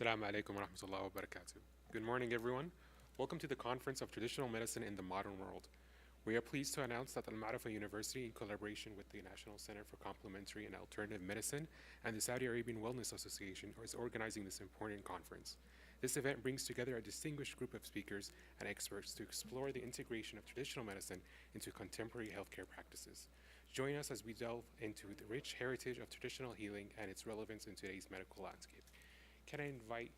Assalamu alaikum wa rahmatullahi wa barakatuh. Good morning, everyone. Welcome to the Conference of Traditional Medicine in the Modern World. We are pleased to announce that Almaarefa University, in collaboration with the National Center for Complementary and Alternative Medicine and the Saudi Arabian Wellness Association, is organizing this important conference. This event brings together a distinguished group of speakers and experts to explore the integration of traditional medicine into contemporary healthcare practices. Join us as we delve into the rich heritage of traditional healing and its relevance in today's medical landscape. Can I invite...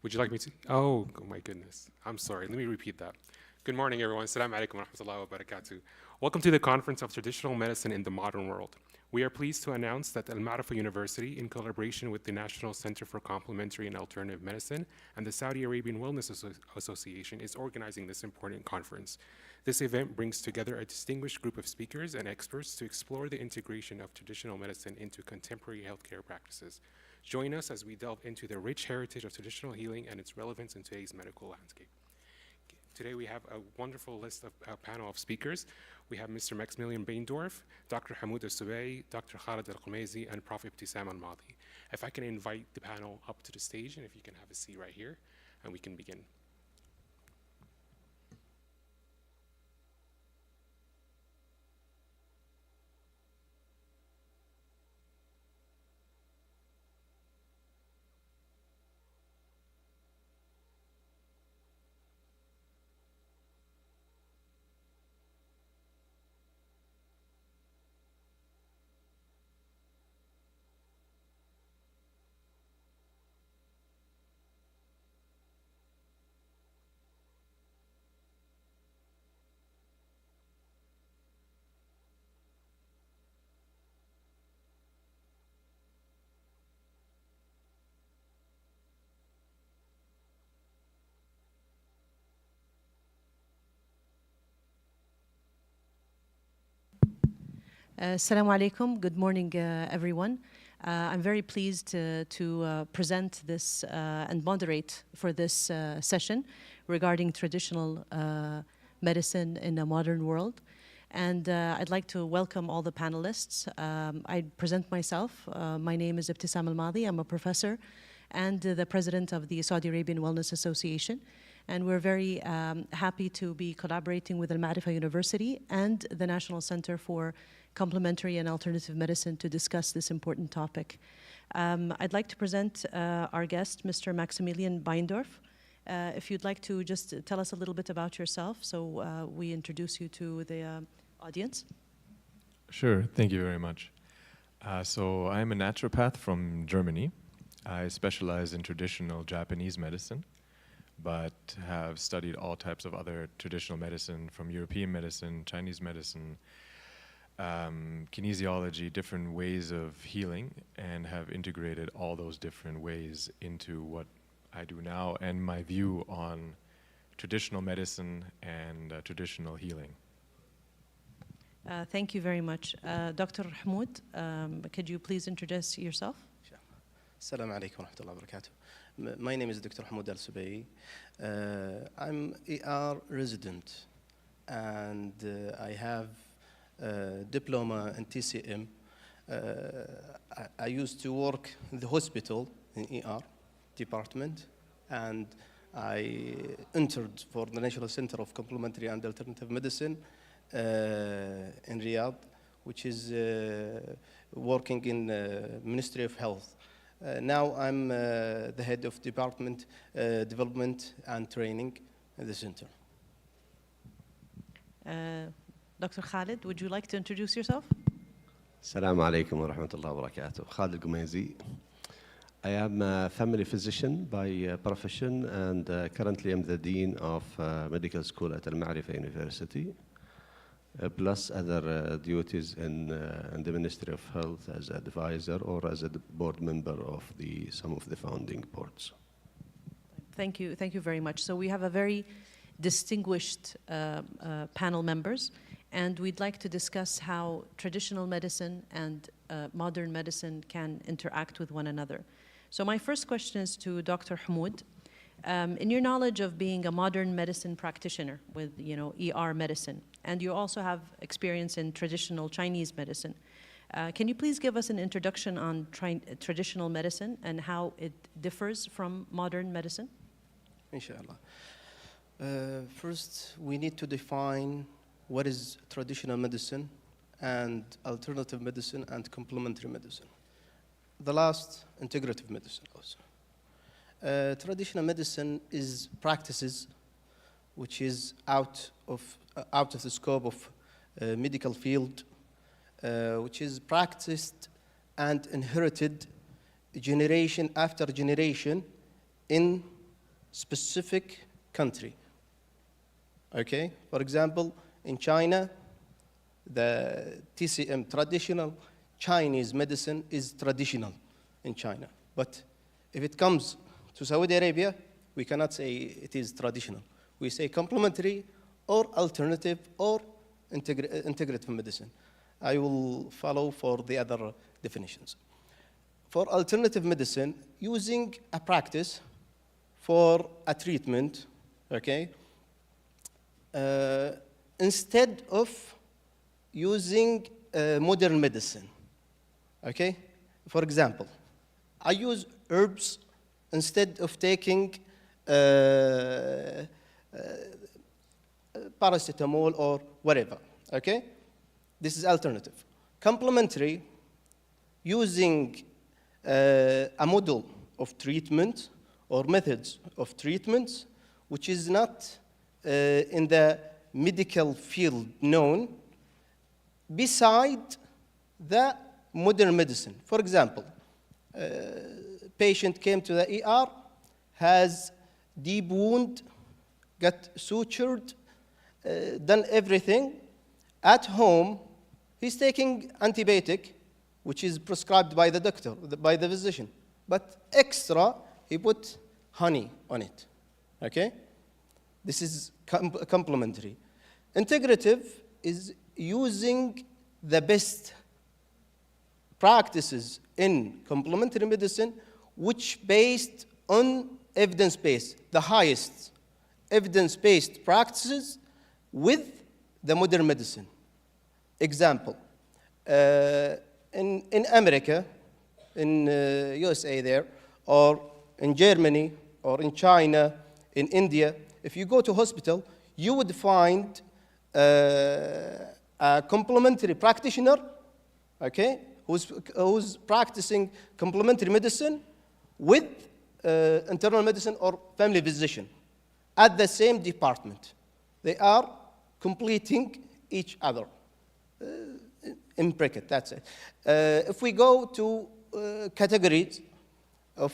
Would you like me to? Oh my goodness. I'm sorry. Let me repeat that. Good morning, everyone. Assalamu alaikum wa rahmatullahi wa barakatuh. Welcome to the Conference of Traditional Medicine in the Modern World. We are pleased to announce that Almaarefa University, in collaboration with the National Center for Complementary and Alternative Medicine and the Saudi Arabian Wellness Association, is organizing this important conference. This event brings together a distinguished group of speakers and experts to explore the integration of traditional medicine into contemporary healthcare practices. Join us as we delve into the rich heritage of traditional healing and its relevance in today's medical landscape. Today we have a wonderful list of panel of speakers. We have Mr. Maximilian Beindorf, Dr. Hamoud Al-Subay, Dr. Khalid Al-Qumaizi, and Prof. Ibtisam Al-Madi. If I can invite the panel up to the stage, and if you can have a seat right here, and we can begin. Assalamu alaikum. Good morning, everyone. I'm very pleased to present this and moderate for this session regarding traditional medicine in a modern world. And I'd like to welcome all the panelists. I present myself. My name is Ibtisam Al-Madi. I'm a professor and the president of the Saudi Arabian Wellness Association. And we're very happy to be collaborating with Almaarefa University and the National Center for Complementary and Alternative Medicine to discuss this important topic. I'd like to present our guest, Mr. Maximilian Beindorf. If you'd like to just tell us a little bit about yourself so we introduce you to the audience. Sure, thank you very much. So I'm a naturopath from Germany. I specialize in traditional Japanese medicine, but have studied all types of other traditional medicine, from European medicine, Chinese medicine, kinesiology, different ways of healing, and have integrated all those different ways into what I do now and my view on traditional medicine and traditional healing. Thank you very much. Dr. Hamoud, could you please introduce yourself? Sure. Assalamu alaikum wa rahmatullahi wa barakatuh. My name is Dr. Hamoud Al-Subay. I'm ER resident, and I have diploma in TCM. I used to work in the hospital in ER department, and I entered for the National Center of Complementary and Alternative Medicine in Riyadh, which is working in Ministry of Health. Now I'm the head of Department Development and Training in the center. Dr. Khalid, would you like to introduce yourself? Assalamu alaikum wa rahmatullahi wa barakatuh. Khalid Al-Qumaizi. I am a family physician by profession, and currently I'm the Dean of Medical School at Almaarefa University, plus other duties in the Ministry of Health as an advisor or as a board member of some of the founding boards. Thank you very much. So we have a very distinguished panel members, and we'd like to discuss how traditional medicine and modern medicine can interact with one another. So my first question is to Dr. Hamoud. In your knowledge of being a modern medicine practitioner with ER medicine, and you also have experience in traditional Chinese medicine, Can you please give us an introduction on traditional medicine and how it differs from modern medicine? Inshallah. First, we need to define what is traditional medicine and alternative medicine and complementary medicine. The last, integrative medicine also. Traditional medicine is practices which is out of the scope of medical field, which is practiced and inherited generation after generation in specific country. Okay, for example, in China, the TCM, traditional Chinese medicine, is traditional in China. But if it comes to Saudi Arabia, we cannot say it is traditional. We say complementary or alternative or integrative medicine. I will follow for the other definitions. For alternative medicine, using a practice for a treatment, okay, instead of using modern medicine, okay? For example, I use herbs instead of taking paracetamol or whatever, okay? This is alternative. Complementary, using a model of treatment or methods of treatments which is not in the medical field known beside the modern medicine. For example, patient came to the ER, has deep wound, got sutured, done everything. At home, he's taking antibiotic, which is prescribed by the doctor, by the physician. But extra, he put honey on it, okay? This is complementary. Integrative is using the best practices in complementary medicine, which based on evidence-based, the highest evidence-based practices with the modern medicine. Example, in America, in USA there, or in Germany, or in China, in India, if you go to hospital, you would find a complementary practitioner, okay, who's practicing complementary medicine with internal medicine or family physician at the same department. They are completing each other. In bracket, that's it. If we go to categories of,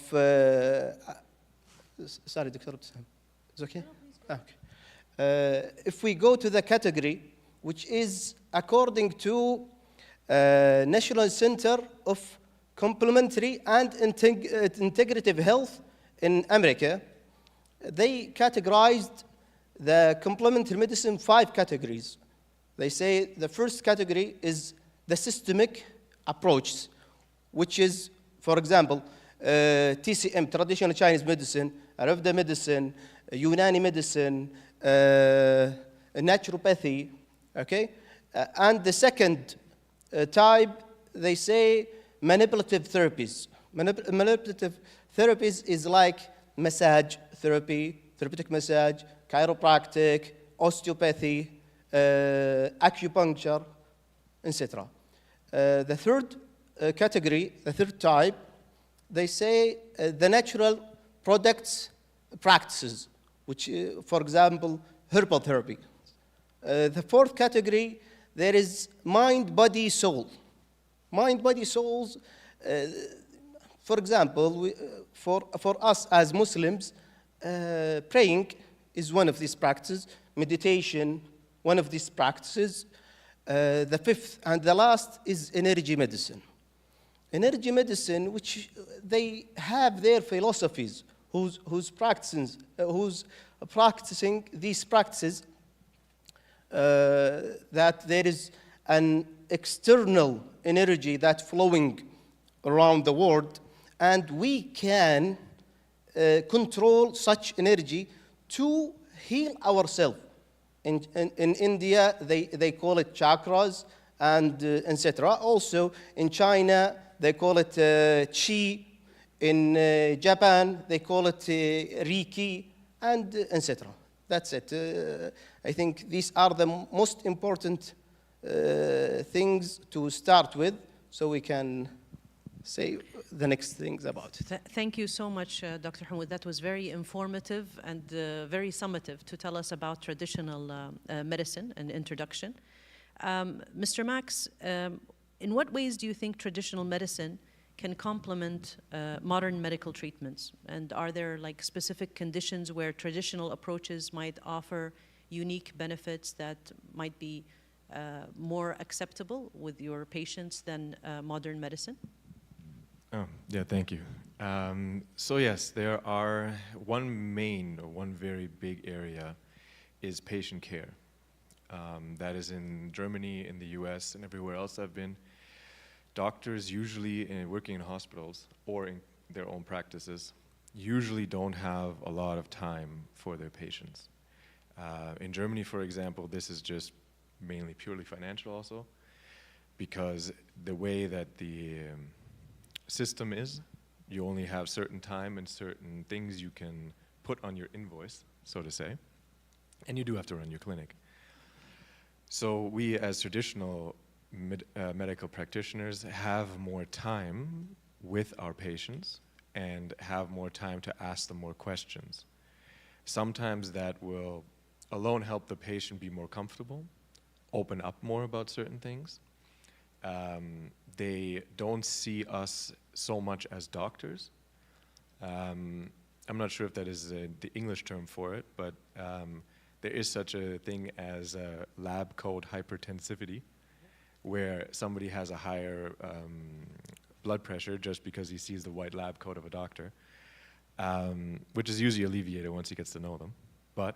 sorry, Dr. Abdeslam, is it okay? Okay. If we go to the category, which is according to National Center of Complementary and Integrative Health in America, they categorized the complementary medicine in 5 categories. They say the first category is the systemic approach, which is, for example, TCM, traditional Chinese medicine, Ayurveda medicine, Unani medicine, naturopathy, okay? And the second type, they say manipulative therapies. Manipulative therapies is like massage therapy, therapeutic massage, chiropractic, osteopathy, acupuncture, etc. The third category, the third type, they say the natural products practices, which, for example, herbal therapy. The fourth category, there is mind, body, soul. Mind, body, souls. For example, for us as Muslims, praying is one of these practices. Meditation, one of these practices. The fifth and the last is energy medicine. Energy medicine, which they have their philosophies, who's practicing these practices, that there is an external energy that's flowing around the world, and we can control such energy to heal ourselves. In India, they call it chakras, and etc. Also, in China, they call it qi. In Japan, they call it Reiki, and etc. That's it. I think these are the most important things to start with, so we can say the next things about it. Thank you so much, Dr. Hamoud. That was very informative and very summative to tell us about traditional medicine and introduction. Mr. Max, in what ways do you think traditional medicine can complement modern medical treatments? And are there like specific conditions where traditional approaches might offer unique benefits that might be more acceptable with your patients than modern medicine? Oh, yeah, thank you. So yes, there are one very big area is patient care. That is in Germany, in the US, and everywhere else I've been. Doctors usually working in hospitals or in their own practices usually don't have a lot of time for their patients. In Germany, for example, this is just mainly purely financial also, because the way that the system is, you only have certain time and certain things you can put on your invoice, so to say, and you do have to run your clinic. So we as traditional medical practitioners have more time with our patients and have more time to ask them more questions. Sometimes that will alone help the patient be more comfortable, open up more about certain things. They don't see us so much as doctors. I'm not sure if that is the English term for it, but there is such a thing as lab coat hypertensivity, where somebody has a higher blood pressure just because he sees the white lab coat of a doctor, which is usually alleviated once he gets to know them. But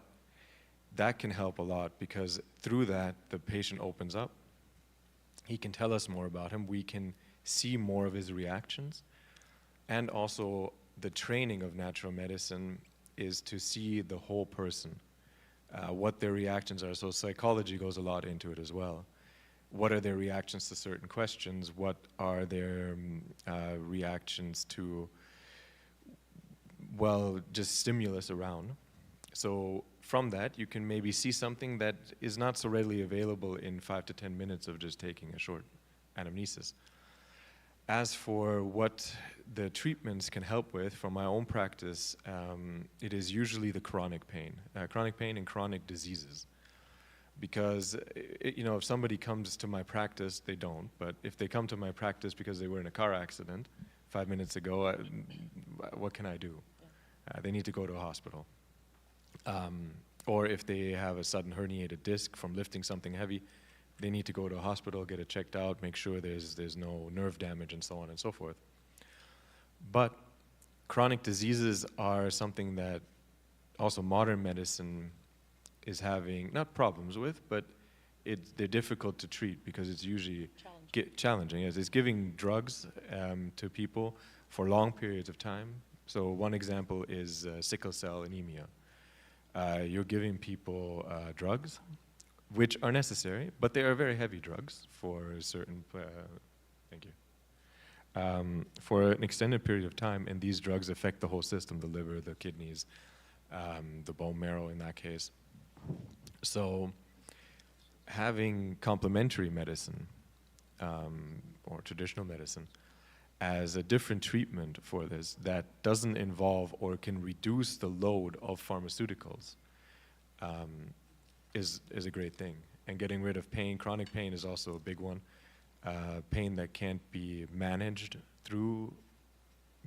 that can help a lot because through that, the patient opens up. He can tell us more about him. We can see more of his reactions. And also, the training of natural medicine is to see the whole person, what their reactions are. So psychology goes a lot into it as well. What are their reactions to certain questions? What are their reactions to, well, just stimulus around? So from that, you can maybe see something that is not so readily available in 5 to 10 minutes of just taking a short anamnesis. As for what the treatments can help with, from my own practice, it is usually the chronic pain and chronic diseases. Because, if somebody comes to my practice, they don't, but if they come to my practice because they were in a car accident 5 minutes ago, what can I do? They need to go to a hospital. Or if they have a sudden herniated disc from lifting something heavy, they need to go to a hospital, get it checked out, make sure there's no nerve damage and so on and so forth. But chronic diseases are something that also modern medicine is having, not problems with, but they're difficult to treat because it's usually challenging. Yes, it's giving drugs to people for long periods of time. So one example is sickle cell anemia. You're giving people drugs, which are necessary, but they are very heavy drugs for a certain, for an extended period of time, and these drugs affect the whole system, the liver, the kidneys, the bone marrow in that case. So having complementary medicine or traditional medicine as a different treatment for this that doesn't involve or can reduce the load of pharmaceuticals is a great thing. And getting rid of pain, chronic pain is also a big one. Pain that can't be managed through,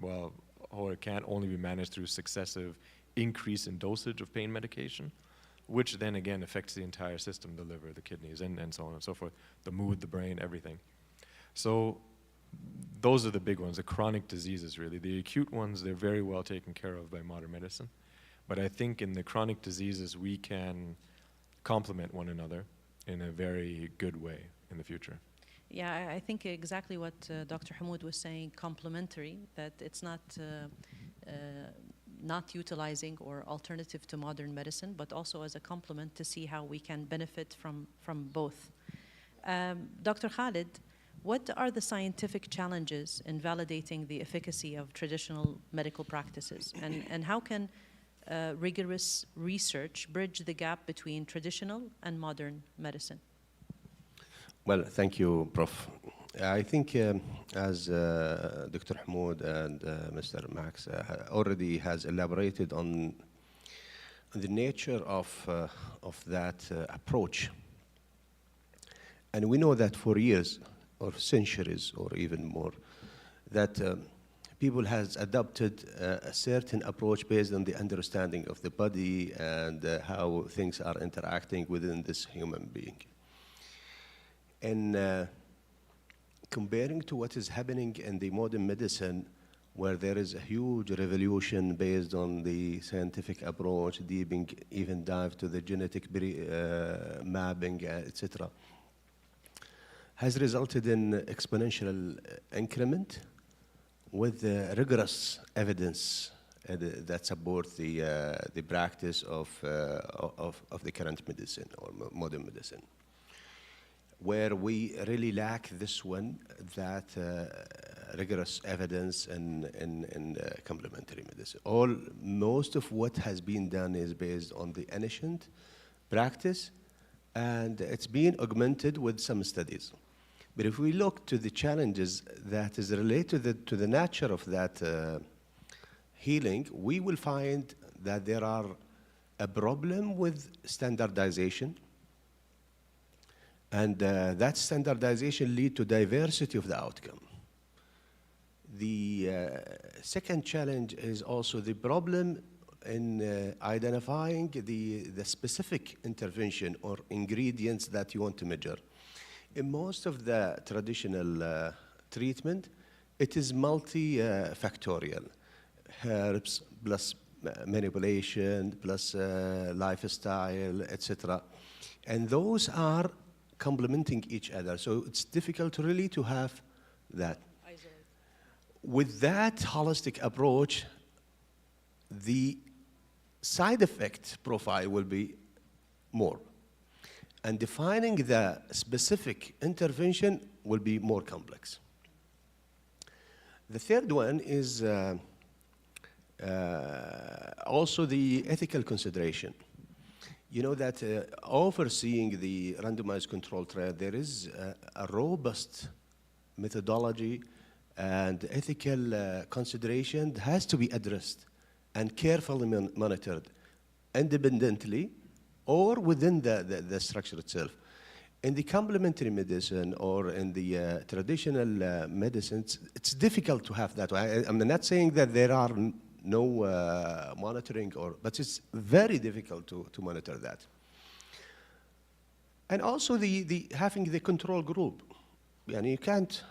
or it can't only be managed through successive increase in dosage of pain medication, which then again affects the entire system, the liver, the kidneys, and so on and so forth, the mood, the brain, everything. So those are the big ones, the chronic diseases really. The acute ones, they're very well taken care of by modern medicine. But I think in the chronic diseases, we can complement one another in a very good way in the future. Yeah, I think exactly what Dr. Hamoud was saying, complementary, that it's not utilizing or alternative to modern medicine, but also as a complement to see how we can benefit from both. Dr. Khalid, what are the scientific challenges in validating the efficacy of traditional medical practices? And how can rigorous research bridge the gap between traditional and modern medicine? Well, thank you, Prof. I think as Dr. Hamoud and Mr. Max already has elaborated on the nature of that approach. And we know that for years or centuries or even more, that people has adopted a certain approach based on the understanding of the body and how things are interacting within this human being. And comparing to what is happening in the modern medicine, where there is a huge revolution based on the scientific approach, even dive to the genetic mapping, etc., has resulted in exponential increment with rigorous evidence that supports the practice of the current medicine or modern medicine. Where we really lack this one, that rigorous evidence in complementary medicine. Most of what has been done is based on the ancient practice, and it's been augmented with some studies. But if we look to the challenges that is related to the nature of that healing, we will find that there are a problem with standardization. And that standardization leads to diversity of the outcome. The second challenge is also the problem in identifying the specific intervention or ingredients that you want to measure. In most of the traditional treatment, it is multifactorial. Herbs plus manipulation plus lifestyle, etc. And those are complementing each other. So it's difficult really to have that. With that holistic approach, the side effect profile will be more. And defining the specific intervention will be more complex. The third one is also the ethical consideration. You know that overseeing the randomized control trial, there is a robust methodology and ethical consideration that has to be addressed and carefully monitored independently or within the structure itself. In the complementary medicine or in the traditional medicines, it's difficult to have that. I'm not saying that there are no monitoring, but it's very difficult to monitor that. And also having the control group. And you can't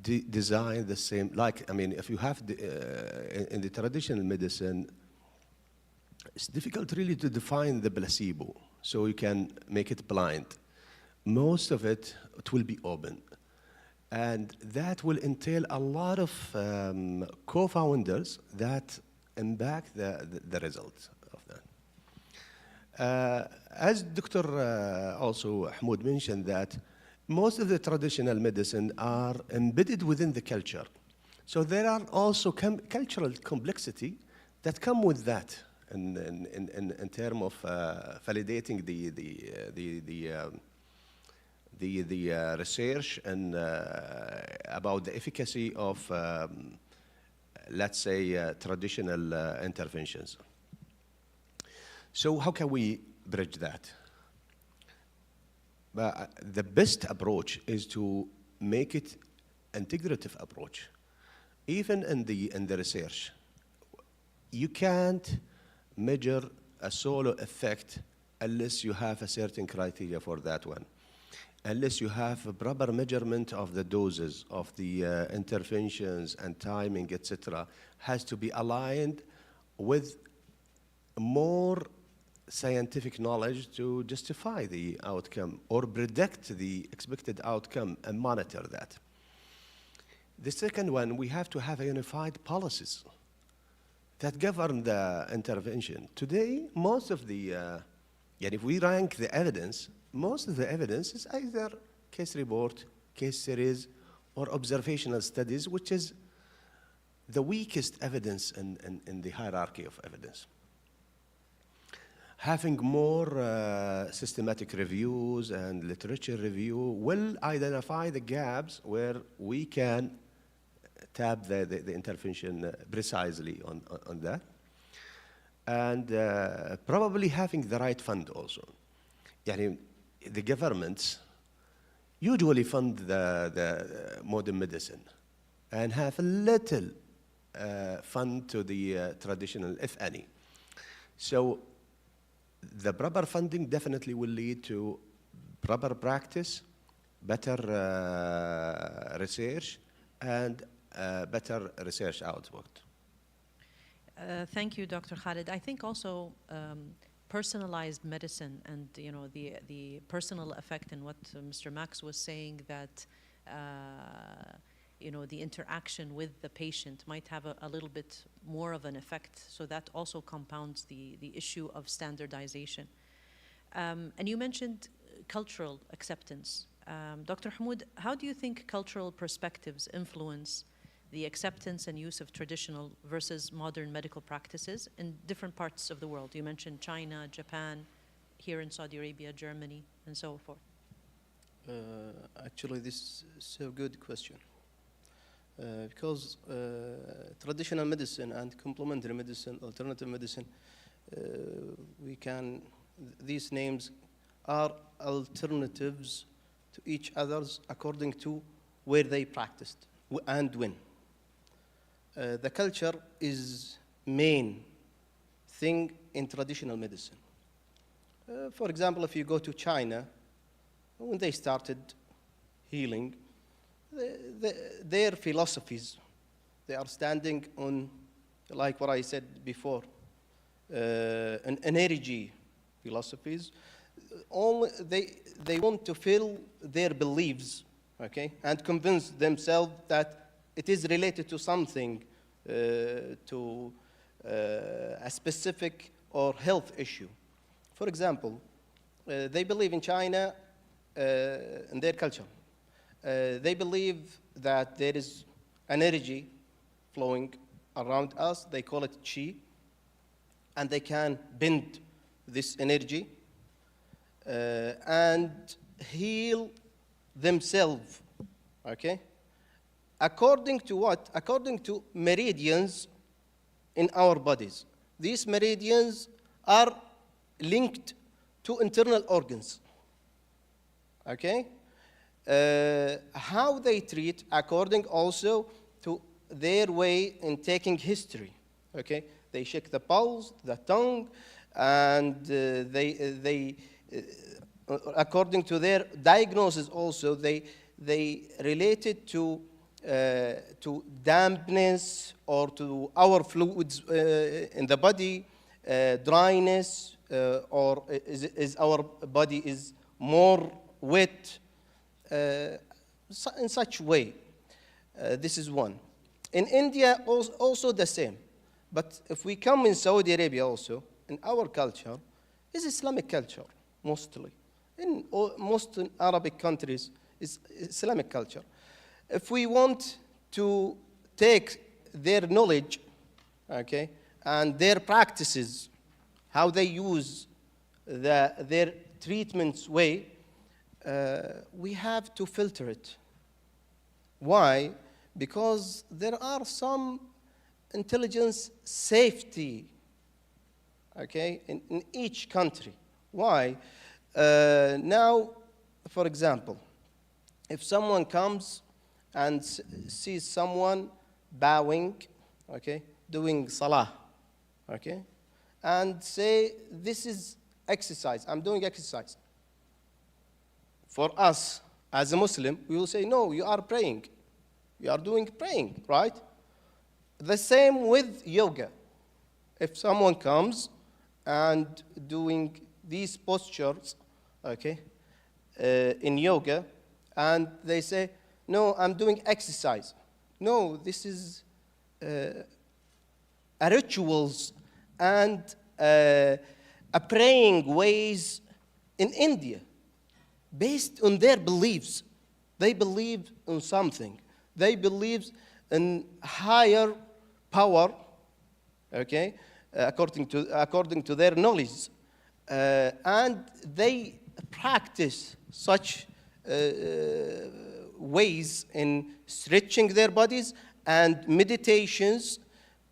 design the same, if you have in the traditional medicine, it's difficult really to define the placebo, so you can make it blind. Most of it will be open. And that will entail a lot of co-founders that impact the result of that. As Dr. also Hamoud mentioned, that most of the traditional medicine are embedded within the culture. So there are also cultural complexity that come with that in terms of validating the research and about the efficacy of, let's say, traditional interventions. So how can we bridge that? But the best approach is to make it integrative approach. Even in the research, you can't measure a solo effect unless you have a certain criteria for that one. Unless you have a proper measurement of the doses, of the interventions and timing, etc., has to be aligned with more scientific knowledge to justify the outcome or predict the expected outcome and monitor that. The second one, we have to have a unified policies that govern the intervention. Today, most of the, if we rank the evidence, most of the evidence is either case report, case series, or observational studies, which is the weakest evidence in the hierarchy of evidence. Having more systematic reviews and literature review will identify the gaps where we can tap the intervention precisely on that. And probably having the right fund also. يعني the governments usually fund the modern medicine and have a little fund to the traditional, if any. So the proper funding definitely will lead to proper practice, better research, and better research output. Thank you, Dr. Khalid. I think also personalized medicine and the personal effect and what Mr. Max was saying, that the interaction with the patient might have a little bit more of an effect. So that also compounds the issue of standardization. And you mentioned cultural acceptance. Dr. Hamoud, how do you think cultural perspectives influence the acceptance and use of traditional versus modern medical practices in different parts of the world? You mentioned China, Japan, here in Saudi Arabia, Germany, and so forth. Actually, this is a good question. Because traditional medicine and complementary medicine, alternative medicine, these names are alternatives to each other's according to where they practiced and when. The culture is main thing in traditional medicine. For example, if you go to China, when they started healing, their philosophies, they are standing on, like what I said before, an energy philosophies. They want to fill their beliefs, okay, and convince themselves that it is related to something, to a specific or health issue. For example, they believe in China, in their culture. They believe that there is an energy flowing around us. They call it qi, and they can bend this energy and heal themselves, okay? According to what? According to meridians in our bodies. These meridians are linked to internal organs, okay? How they treat according also to their way in taking history, okay? They check the pulse, the tongue, and they according to their diagnosis also, they relate it to dampness or to our fluids in the body, dryness, or is our body is more wet, in such way. This is one. In India, also the same. But if we come in Saudi Arabia also, in our culture, is Islamic culture, mostly. In most Arabic countries, is Islamic culture. If we want to take their knowledge, okay, and their practices, how they use their treatments way, we have to filter it. Why? Because there are some intelligence safety, okay, in each country. Why? Now, for example, if someone comes and sees someone bowing, okay, doing salah, okay, and say, this is exercise, I'm doing exercise. For us, as a Muslim, we will say, no, you are praying. You are doing praying, right? The same with yoga. If someone comes and doing these postures, okay, in yoga, and they say, no, I'm doing exercise. No, this is a rituals and a praying ways in India. based on their beliefs. They believe in something. They believe in higher power, okay, according to their knowledge. And they practice such ways in stretching their bodies and meditations,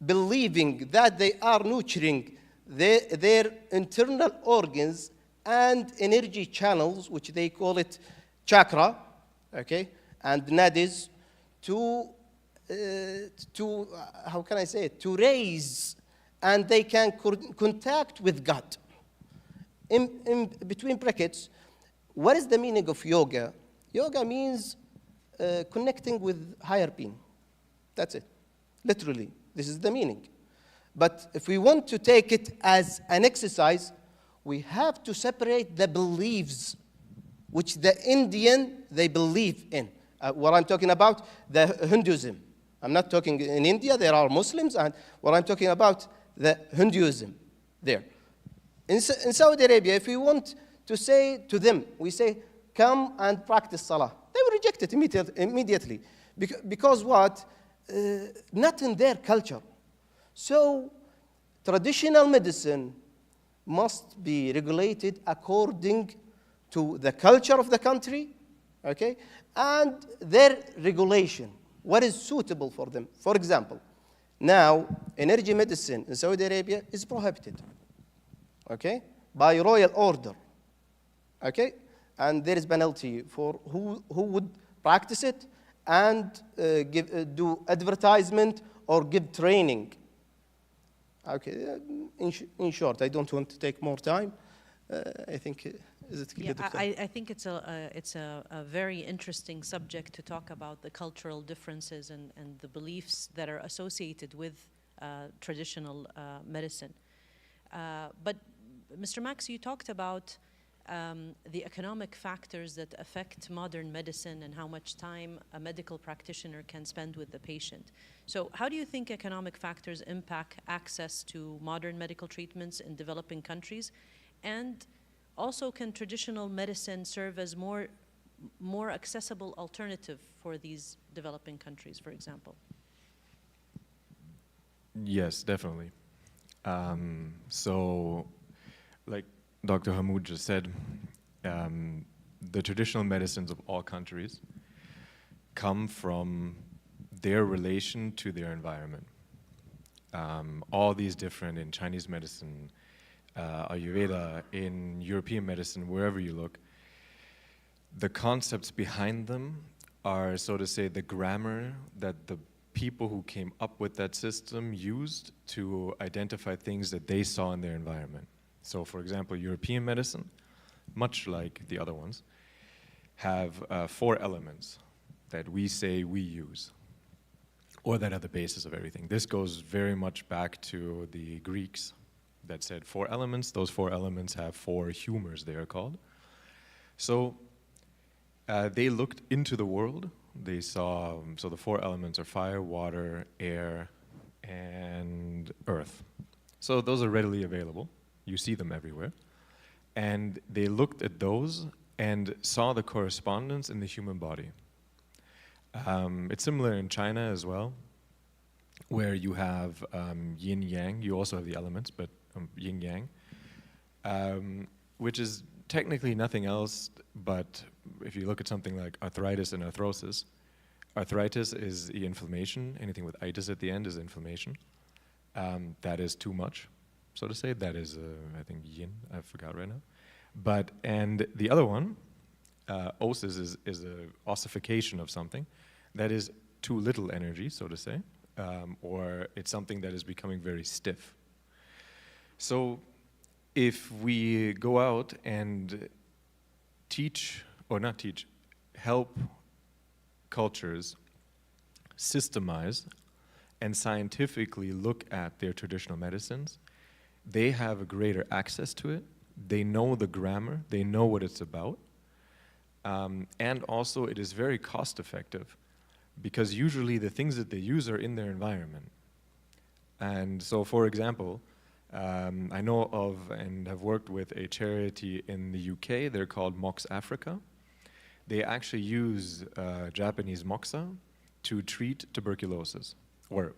believing that they are nurturing their internal organs and energy channels, which they call it chakra, okay, and nadis, to how can I say it, to raise, and they can contact with God. In between brackets, what is the meaning of yoga? Yoga means connecting with higher being. That's it. Literally, this is the meaning. But if we want to take it as an exercise, we have to separate the beliefs which the Indian, they believe in. What I'm talking about, the Hinduism. I'm not talking in India, there are Muslims, and what I'm talking about, the Hinduism there. In Saudi Arabia, if we want to say to them, we say, come and practice Salah. They will reject it immediately. Because what? Not in their culture. So, traditional medicine must be regulated according to the culture of the country, okay, and their regulation, what is suitable for them. For example, now, energy medicine in Saudi Arabia is prohibited, okay, by royal order, okay, and there is penalty for who would practice it and do advertisement or give training. Okay, in short, I don't want to take more time. I think, is it clear? Yeah, I think it's a very interesting subject to talk about the cultural differences and the beliefs that are associated with traditional medicine. But Mr. Max, you talked about the economic factors that affect modern medicine and how much time a medical practitioner can spend with the patient. So how do you think economic factors impact access to modern medical treatments in developing countries? And also, can traditional medicine serve as more accessible alternative for these developing countries, for example? Yes, definitely. So, like Dr. Hamoud just said, the traditional medicines of all countries come from their relation to their environment. All these different, in Chinese medicine, Ayurveda, in European medicine, wherever you look, the concepts behind them are, so to say, the grammar that the people who came up with that system used to identify things that they saw in their environment. So, for example, European medicine, much like the other ones, have 4 elements that we say we use, or that are the basis of everything. This goes very much back to the Greeks that said 4 elements. Those 4 elements have 4 humors, they are called. So they looked into the world. They saw, so the 4 elements are fire, water, air, and earth. So those are readily available. You see them everywhere. And they looked at those and saw the correspondence in the human body. It's similar in China as well, where you have yin yang. You also have the elements, but yin yang, which is technically nothing else, but if you look at something like arthritis and arthrosis, arthritis is the inflammation. Anything with itis at the end is inflammation. That is too much, so to say. That is, I think, yin. I forgot right now. But, and the other one, osis, is a ossification of something. That is too little energy, so to say, or it's something that is becoming very stiff. So if we go out and teach, or not teach, help cultures systemize and scientifically look at their traditional medicines, they have a greater access to it. They know the grammar, they know what it's about, and also it is very cost effective because usually the things that they use are in their environment. And so, for example, I know of and have worked with a charity in the UK. They're called Mox Africa. they actually use Japanese moxa to treat tuberculosis, or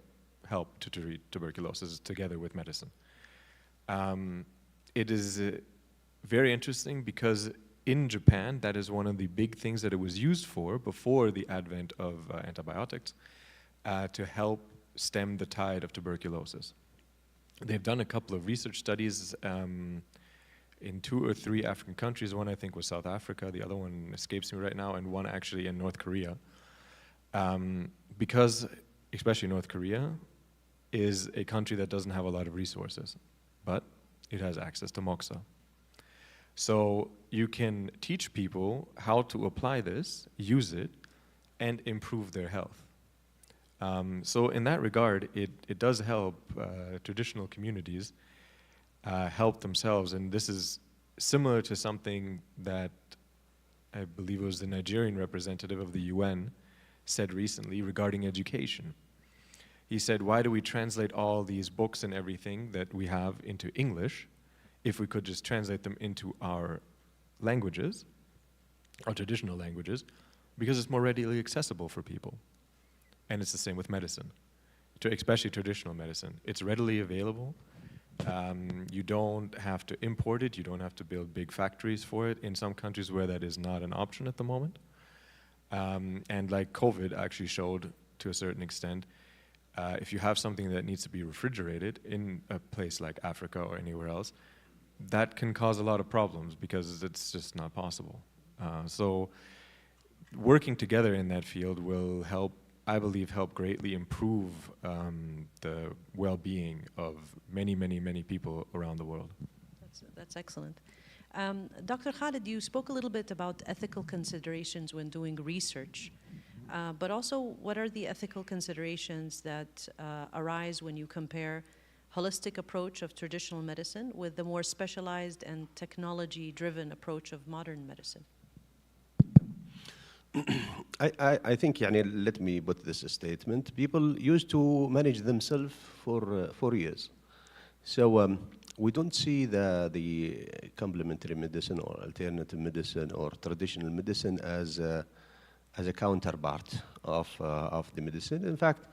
help to treat tuberculosis together with medicine. It is very interesting because in Japan, that is one of the big things that it was used for before the advent of antibiotics, to help stem the tide of tuberculosis. They've done a couple of research studies in 2 or 3 African countries. One I think was South Africa, the other one escapes me right now, and one actually in North Korea. Because, especially North Korea, is a country that doesn't have a lot of resources, but it has access to moxa. So you can teach people how to apply this, use it, and improve their health. So in that regard, it does help traditional communities help themselves. And this is similar to something that I believe it was the Nigerian representative of the UN said recently regarding education. He said, why do we translate all these books and everything that we have into English if we could just translate them into our languages, our traditional languages, because it's more readily accessible for people. And it's the same with medicine, especially traditional medicine. It's readily available. You don't have to import it. You don't have to build big factories for it in some countries where that is not an option at the moment. And like COVID actually showed to a certain extent, if you have something that needs to be refrigerated in a place like Africa or anywhere else, that can cause a lot of problems because it's just not possible. So working together in that field will help, I believe, help greatly improve the well-being of many, many, many people around the world. That's excellent. Dr. Khalid, you spoke a little bit about ethical considerations when doing research, but also what are the ethical considerations that arise when you compare holistic approach of traditional medicine with the more specialized and technology-driven approach of modern medicine? I think, let me put this statement. People used to manage themselves for years. So we don't see the complementary medicine or alternative medicine or traditional medicine as a counterpart of the medicine. In fact,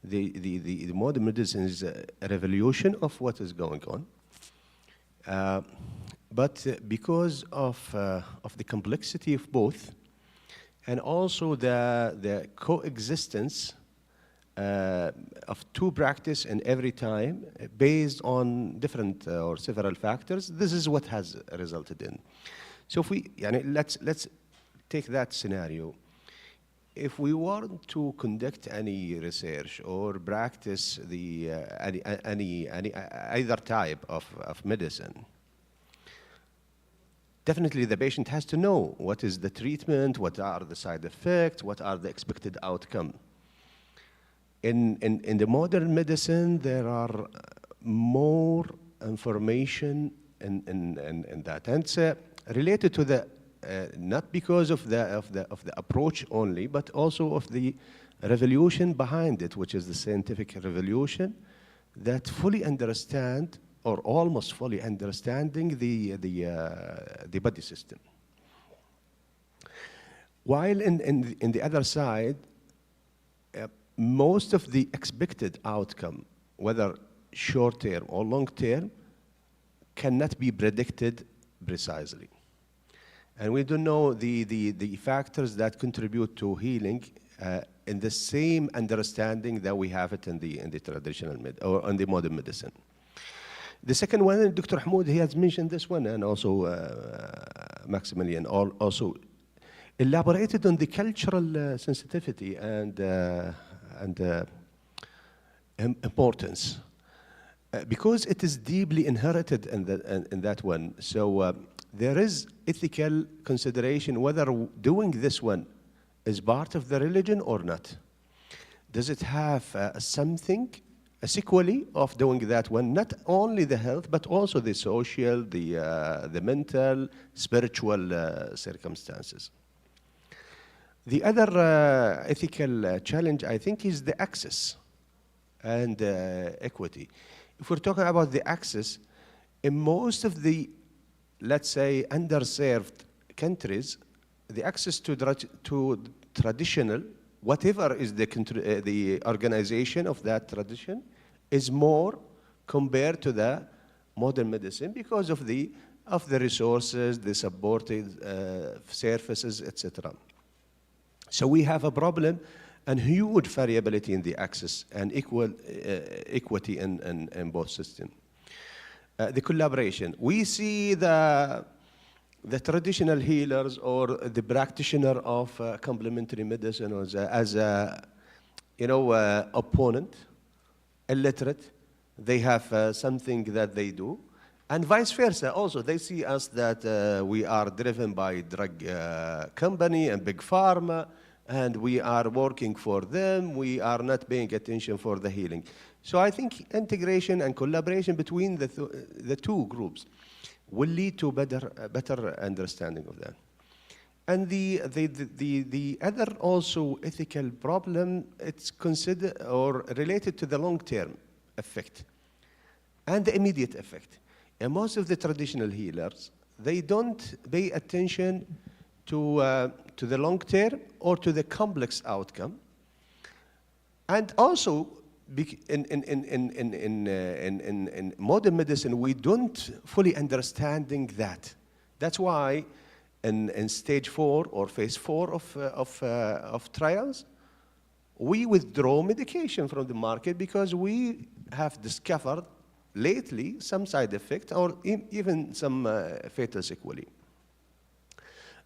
the modern medicine is a revolution of what is going on. But because of the complexity of both, and also the coexistence of two practice in every time based on different or several factors, this is what has resulted in. So if we, let's take that scenario. If we want to conduct any research or practice either type of medicine, definitely the patient has to know what is the treatment, what are the side effects, what are the expected outcome. In the modern medicine, there are more information in that, and it's related to the not because of the approach only, but also of the revolution behind it, which is the scientific revolution that fully understand or almost fully understanding the body system. While in the other side, most of the expected outcome, whether short term or long term, cannot be predicted precisely. And we don't know the factors that contribute to healing in the same understanding that we have it in the traditional or in the modern medicine. The second one, Dr. Hamoud, he has mentioned this one, and also Maximilian also elaborated on the cultural sensitivity and importance, because it is deeply inherited in that one. So there is ethical consideration whether doing this one is part of the religion or not. Does it have something, a sequelae of doing that one, not only the health, but also the social, the mental, spiritual circumstances? The other ethical challenge, I think, is the access and equity. If we're talking about the access, in most of the, let's say, underserved countries, the access to traditional, whatever is the organization of that tradition, is more compared to the modern medicine because of the resources, the supported services, etc. So we have a problem and huge variability in the access and equity in both systems. The collaboration. We see the traditional healers or the practitioner of complementary medicine as a opponent, illiterate. They have something that they do. And vice versa also. They see us that we are driven by drug company and big pharma, and we are working for them. We are not paying attention for the healing. So I think integration and collaboration between the two groups will lead to better understanding of that. And the other also ethical problem, it's considered or related to the long-term effect and the immediate effect. And most of the traditional healers, they don't pay attention to the long term or to the complex outcome. And also, in modern medicine, we don't fully understanding that. That's why in stage 4 or phase 4 of trials, we withdraw medication from the market because we have discovered lately some side effect or even some fatal sequelae.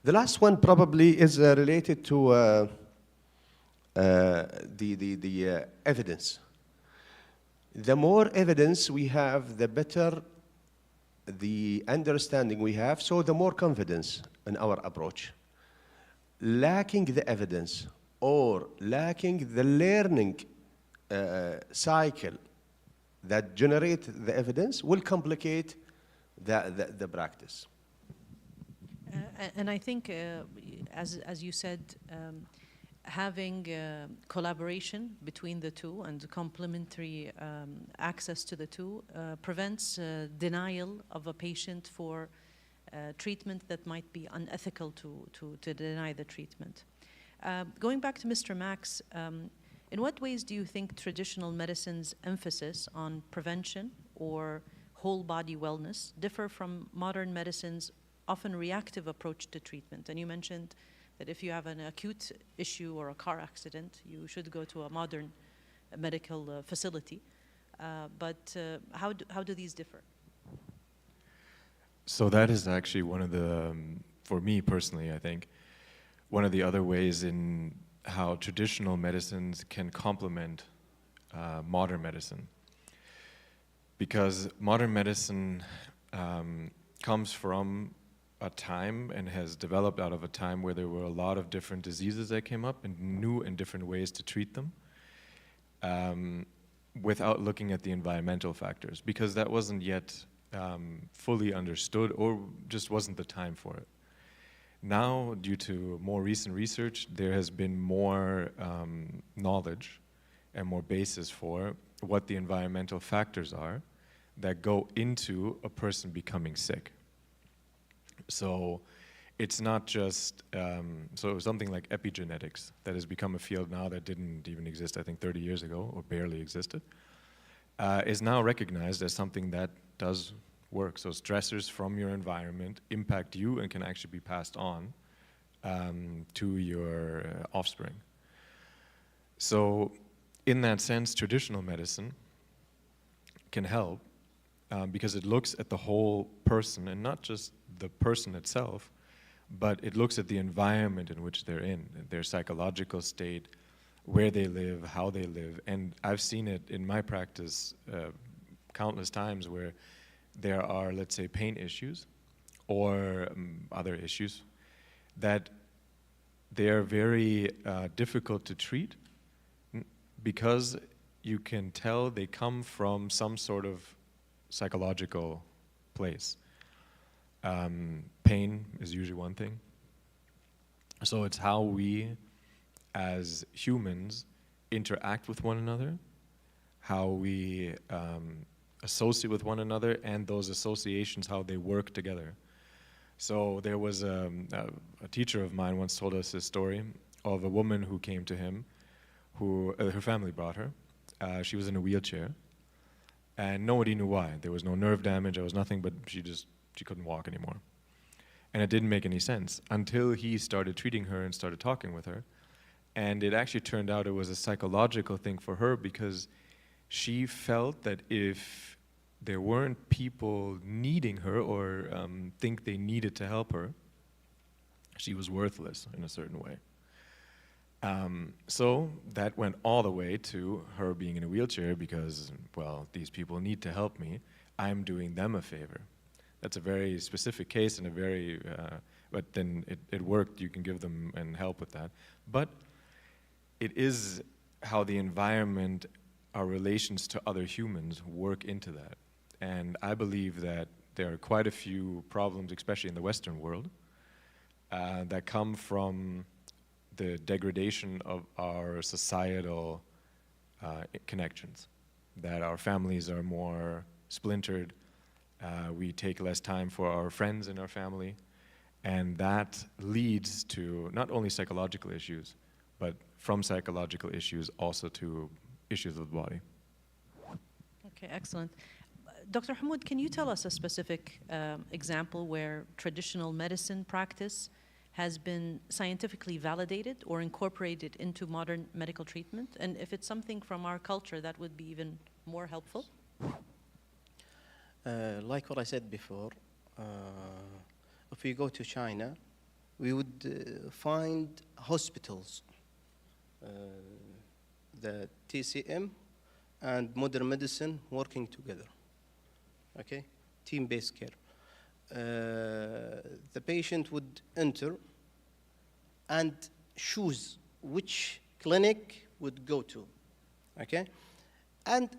The last one probably is related to the evidence. The more evidence we have, the better the understanding we have, so the more confidence in our approach. Lacking the evidence or lacking the learning cycle that generate the evidence will complicate the practice. And I think, as you said, having collaboration between the two and complementary access to the two prevents denial of a patient for treatment that might be unethical to deny the treatment. Going back to Mr. Max, in what ways do you think traditional medicine's emphasis on prevention or whole body wellness differ from modern medicine's often reactive approach to treatment? And you mentioned that if you have an acute issue or a car accident, you should go to a modern medical facility. But how do these differ? So that is actually one of the, for me personally, I think, one of the other ways in how traditional medicines can complement modern medicine. Because modern medicine comes from a time and has developed out of a time where there were a lot of different diseases that came up and new and different ways to treat them without looking at the environmental factors, because that wasn't yet fully understood or just wasn't the time for it. Now, due to more recent research, there has been more knowledge and more basis for what the environmental factors are that go into a person becoming sick. So it's not just, so something like epigenetics that has become a field now that didn't even exist, I think 30 years ago, or barely existed, is now recognized as something that does work. So stressors from your environment impact you and can actually be passed on to your offspring. So in that sense, traditional medicine can help because it looks at the whole person and not just the person itself, but it looks at the environment in which they're in, their psychological state, where they live, how they live. And I've seen it in my practice countless times where there are, let's say, pain issues or other issues that they're very difficult to treat because you can tell they come from some sort of psychological place. Pain is usually one thing. So it's how we as humans interact with one another, how we associate with one another, and those associations, how they work together. So there was a teacher of mine once told us this story of a woman who came to him, who her family brought her. She was in a wheelchair, and nobody knew why. There was no nerve damage, there was nothing, but she couldn't walk anymore. And it didn't make any sense until he started treating her and started talking with her. And it actually turned out it was a psychological thing for her, because she felt that if there weren't people needing her or think they needed to help her, she was worthless in a certain way. So that went all the way to her being in a wheelchair because, well, these people need to help me. I'm doing them a favor. That's a very specific case and a very, but then it worked. You can give them and help with that. But it is how the environment, our relations to other humans work into that. And I believe that there are quite a few problems, especially in the Western world, that come from the degradation of our societal connections, that our families are more splintered, we take less time for our friends in our family, and that leads to not only psychological issues, but from psychological issues also to issues of the body. Okay, excellent. Dr. Hamoud, can you tell us a specific example where traditional medicine practice has been scientifically validated or incorporated into modern medical treatment? And if it's something from our culture, that would be even more helpful. Like what I said before, if we go to China, we would find hospitals, the TCM and modern medicine working together, okay? Team-based care. The patient would enter and choose which clinic would go to, okay? And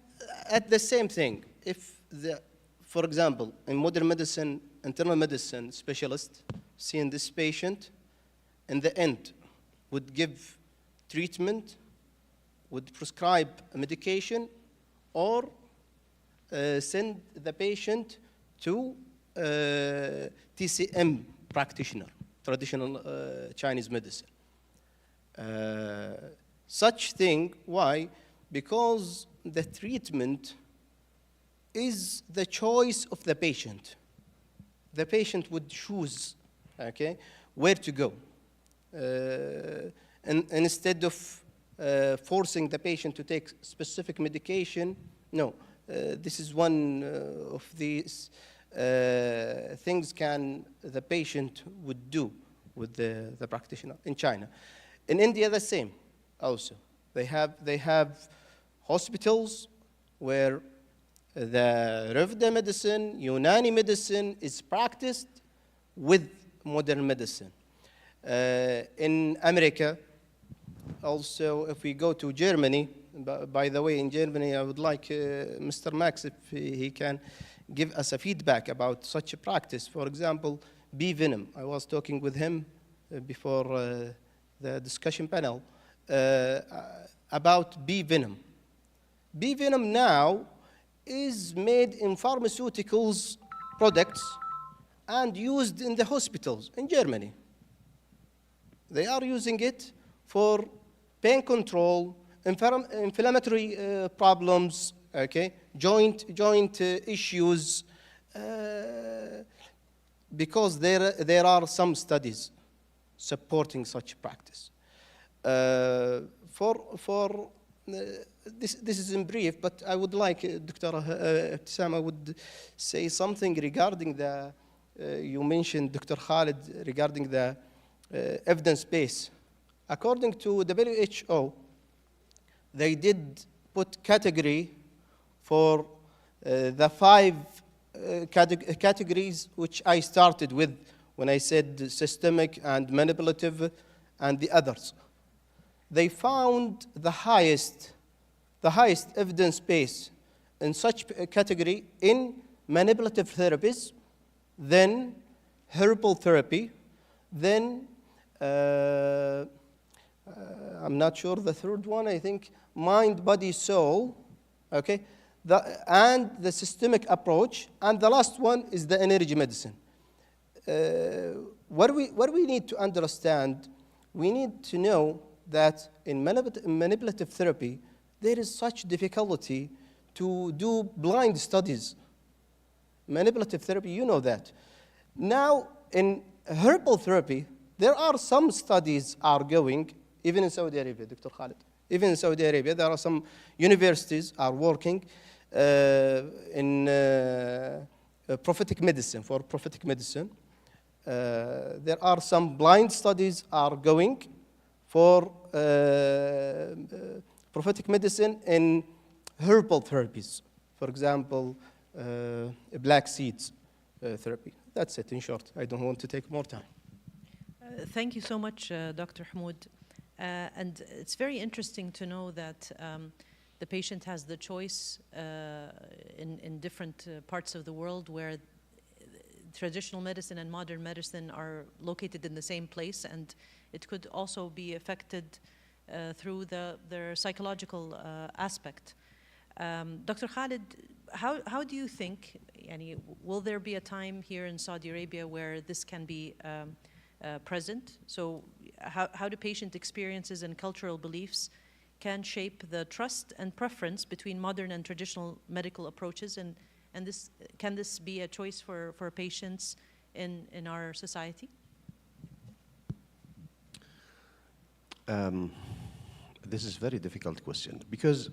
at the same thing, if for example, in modern medicine, internal medicine specialist seeing this patient, in the end, would give treatment, would prescribe a medication, or send the patient to TCM practitioner, traditional Chinese medicine. Such thing, why? Because the treatment is the choice of the patient. The patient would choose, okay, where to go. And instead of forcing the patient to take specific medication, no, this is one of these things the patient would do with the practitioner in China. In India, the same also. They have hospitals where the Revda medicine, Unani medicine is practiced with modern medicine. In America, also, if we go to Germany, by the way, in Germany, I would like Mr. Max, if he can give us a feedback about such a practice. For example, bee venom. I was talking with him before the discussion panel about bee venom. Bee venom now is made in pharmaceuticals products and used in the hospitals in Germany. They are using it for pain control, inflammatory problems, okay, joint issues, because there are some studies supporting such practice. This is in brief, but I would like Dr. Ibtisam, I would say something regarding you mentioned, Dr. Khalid, regarding the evidence base. According to WHO, they did put category for the 5 categories which I started with when I said systemic and manipulative and the others. They found the highest evidence base in such a category in manipulative therapies, then herbal therapy, then I'm not sure the third one, I think mind, body, soul, okay, and the systemic approach, and the last one is the energy medicine. what we need to understand, we need to know that in manipulative therapy, there is such difficulty to do blind studies. Manipulative therapy, you know that. Now, in herbal therapy, there are some studies are going, even in Saudi Arabia, Dr. Khalid. Even in Saudi Arabia, there are some universities are working in prophetic medicine, for prophetic medicine. There are some blind studies are going for prophetic medicine in herbal therapies. For example, black seeds therapy. That's it, in short. I don't want to take more time. Thank you so much, Dr. Hamoud. And it's very interesting to know that the patient has the choice in different parts of the world where traditional medicine and modern medicine are located in the same place, and it could also be affected through their psychological aspect. Dr. Khalid, how do you think, will there be a time here in Saudi Arabia where this can be present? So how do patient experiences and cultural beliefs can shape the trust and preference between modern and traditional medical approaches, and can this be a choice for patients in our society? This is a very difficult question because,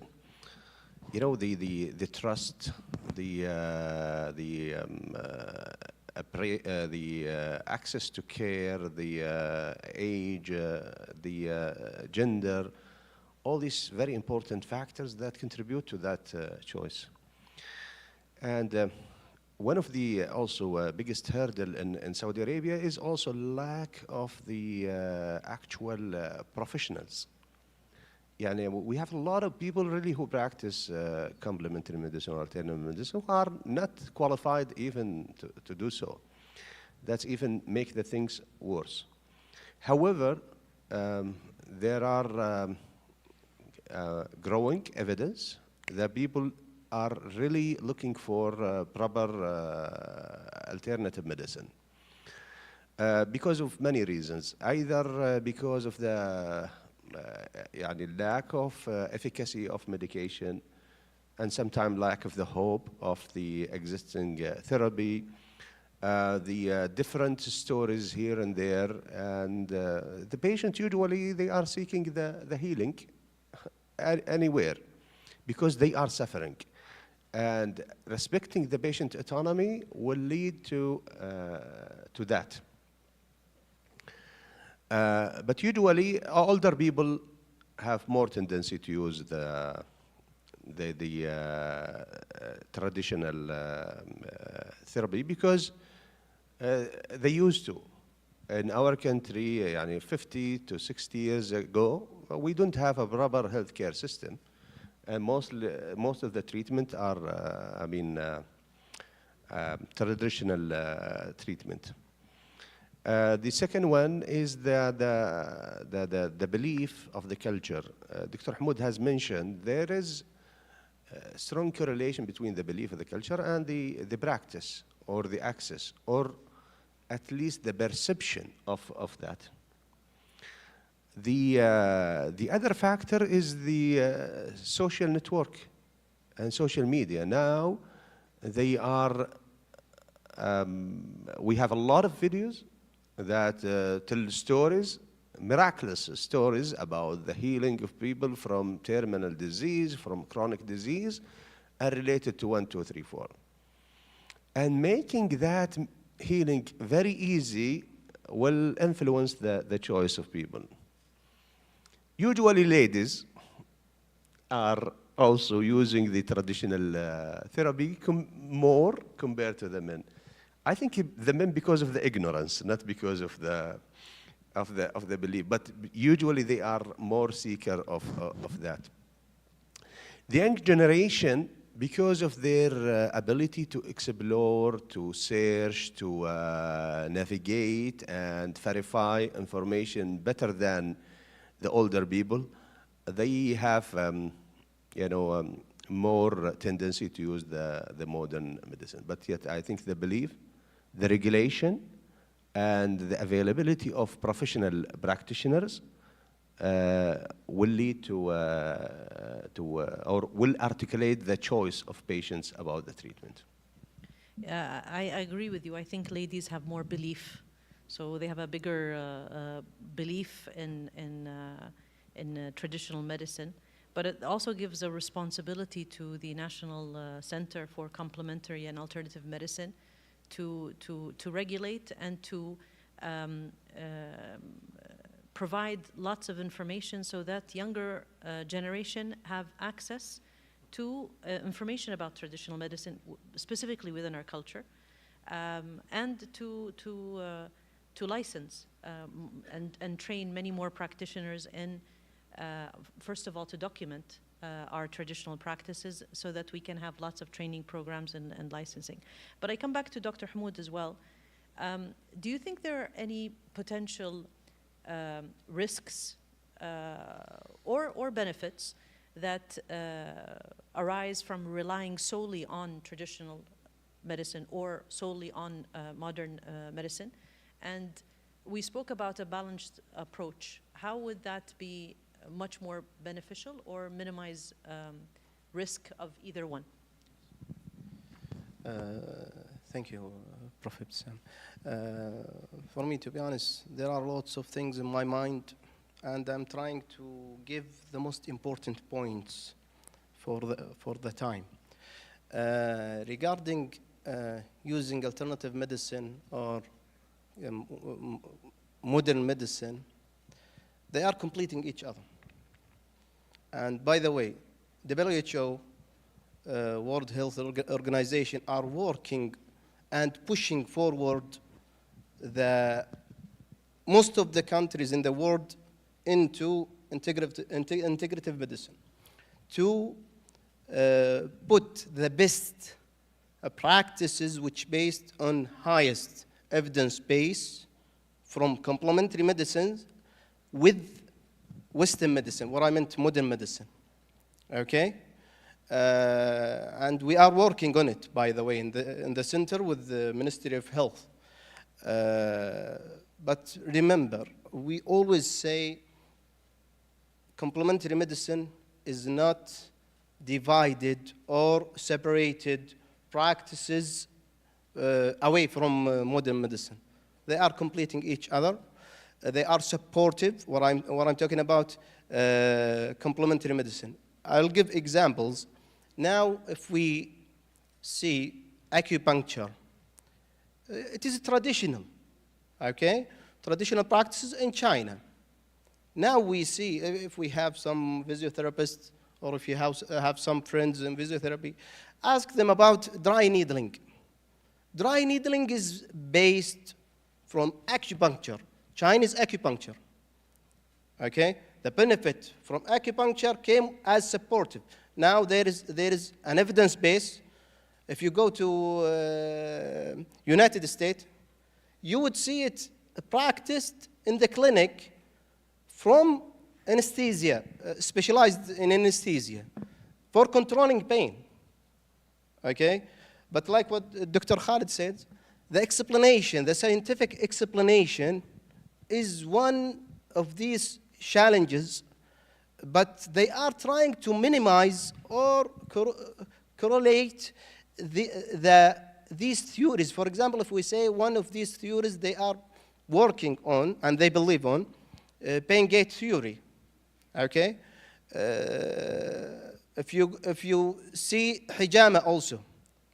you know, the trust, the access to care, the age, the gender, all these very important factors that contribute to that choice. And one of the also biggest hurdle in Saudi Arabia is also lack of the actual professionals. We have a lot of people really who practice complementary medicine or alternative medicine who are not qualified even to do so. That's even make the things worse. However, there are growing evidence that people are really looking for proper alternative medicine because of many reasons. Either because of the lack of efficacy of medication, and sometimes lack of the hope of the existing therapy, the different stories here and there, and the patient usually they are seeking the healing anywhere because they are suffering. And respecting the patient autonomy will lead to that. But usually, older people have more tendency to use the traditional therapy because they used to. In our country, 50 to 60 years ago, we don't have a proper healthcare system. And most of the treatment are, traditional treatment. The second one is the belief of the culture. Dr. Hamoud has mentioned there is a strong correlation between the belief of the culture and the practice or the access, or at least the perception of that. The other factor is the social network and social media. Now, they are, we have a lot of videos that tell stories, miraculous stories about the healing of people from terminal disease, from chronic disease, and related to 1, 2, 3, 4. And making that healing very easy will influence the choice of people. Usually ladies are also using the traditional therapy more compared to the men. I think the men because of the ignorance, not because of the belief, but usually they are more seeker of that. The young generation, because of their ability to explore, to search, to navigate and verify information better than the older people, they have more tendency to use the modern medicine. But yet I think the belief, the regulation, and the availability of professional practitioners will lead to or will articulate the choice of patients about the treatment. I agree with you. I think ladies have more belief, so they have a bigger belief in traditional medicine. But it also gives a responsibility to the National Center for Complementary and Alternative Medicine to regulate and to provide lots of information so that younger generation have access to information about traditional medicine, specifically within our culture, and to license and train many more practitioners in, first of all, to document our traditional practices so that we can have lots of training programs and licensing. But I come back to Dr. Hamoud as well. Do you think there are any potential risks or benefits that arise from relying solely on traditional medicine or solely on modern medicine? And we spoke about a balanced approach. How would that be much more beneficial or minimize risk of either one? Thank you, Prophet Sam. For me, to be honest, there are lots of things in my mind, and I'm trying to give the most important points for the time. Regarding using alternative medicine or modern medicine, they are completing each other. And by the way, WHO, World Health Organization, are working and pushing forward most of the countries in the world into integrative medicine to put the best practices which based on highest evidence base from complementary medicines with Western medicine, what I meant modern medicine, okay? And we are working on it, by the way, in the center with the Ministry of Health. But remember, we always say complementary medicine is not divided or separated practices away from modern medicine. They are completing each other. They are supportive. What I'm talking about, complementary medicine. I'll give examples. Now, if we see acupuncture, it is traditional, okay? Traditional practices in China. Now we see, if we have some physiotherapists or if you have some friends in physiotherapy, ask them about dry needling. Dry needling is based from acupuncture, Chinese acupuncture, okay? The benefit from acupuncture came as supportive. Now there is an evidence base. If you go to United States, you would see it practiced in the clinic from anesthesia, specialized in anesthesia, for controlling pain, okay? But like what Dr. Khalid said, the explanation, the scientific explanation is one of these challenges, but they are trying to minimize or correlate these theories. For example, if we say one of these theories they are working on and they believe on, pain gate theory, okay? If you see hijama also,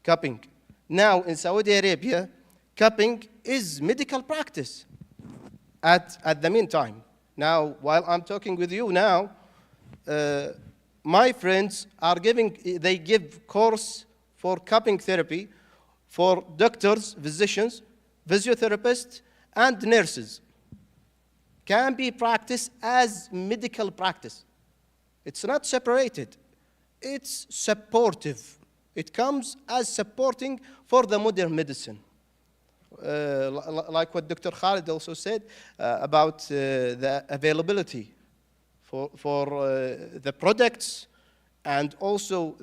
cupping. Now in Saudi Arabia, cupping is medical practice at the meantime. Now, while I'm talking with you now, my friends are they give course for cupping therapy for doctors, physicians, physiotherapists, and nurses. Can be practiced as medical practice. It's not separated. It's supportive. It comes as supporting for the modern medicine. Like what Dr. Khalid also said about the availability for the products and also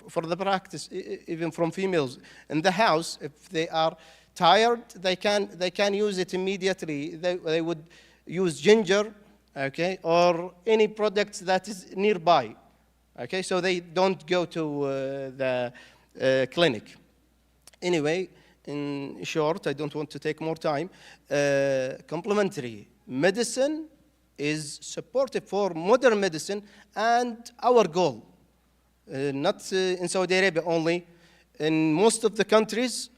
for the practice, even from females in the house, if they are tired, they can use it immediately. They would use ginger, okay, or any product that is nearby, okay, so they don't go to the clinic. Anyway, in short, I don't want to take more time. Complementary medicine is supportive for modern medicine, and our goal, not in Saudi Arabia only, in most of the countries,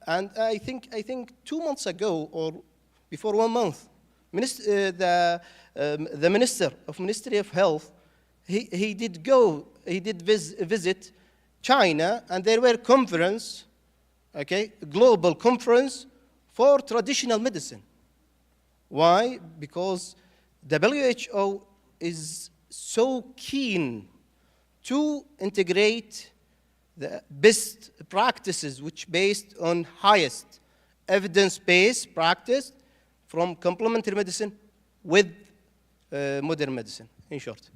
and I think 2 months ago or before 1 month, the Minister of Ministry of Health, he did visit China, and there were conference, okay, global conference for traditional medicine. Why? Because WHO is so keen to integrate the best practices, which based on highest evidence-based practice from complementary medicine with modern medicine, in short.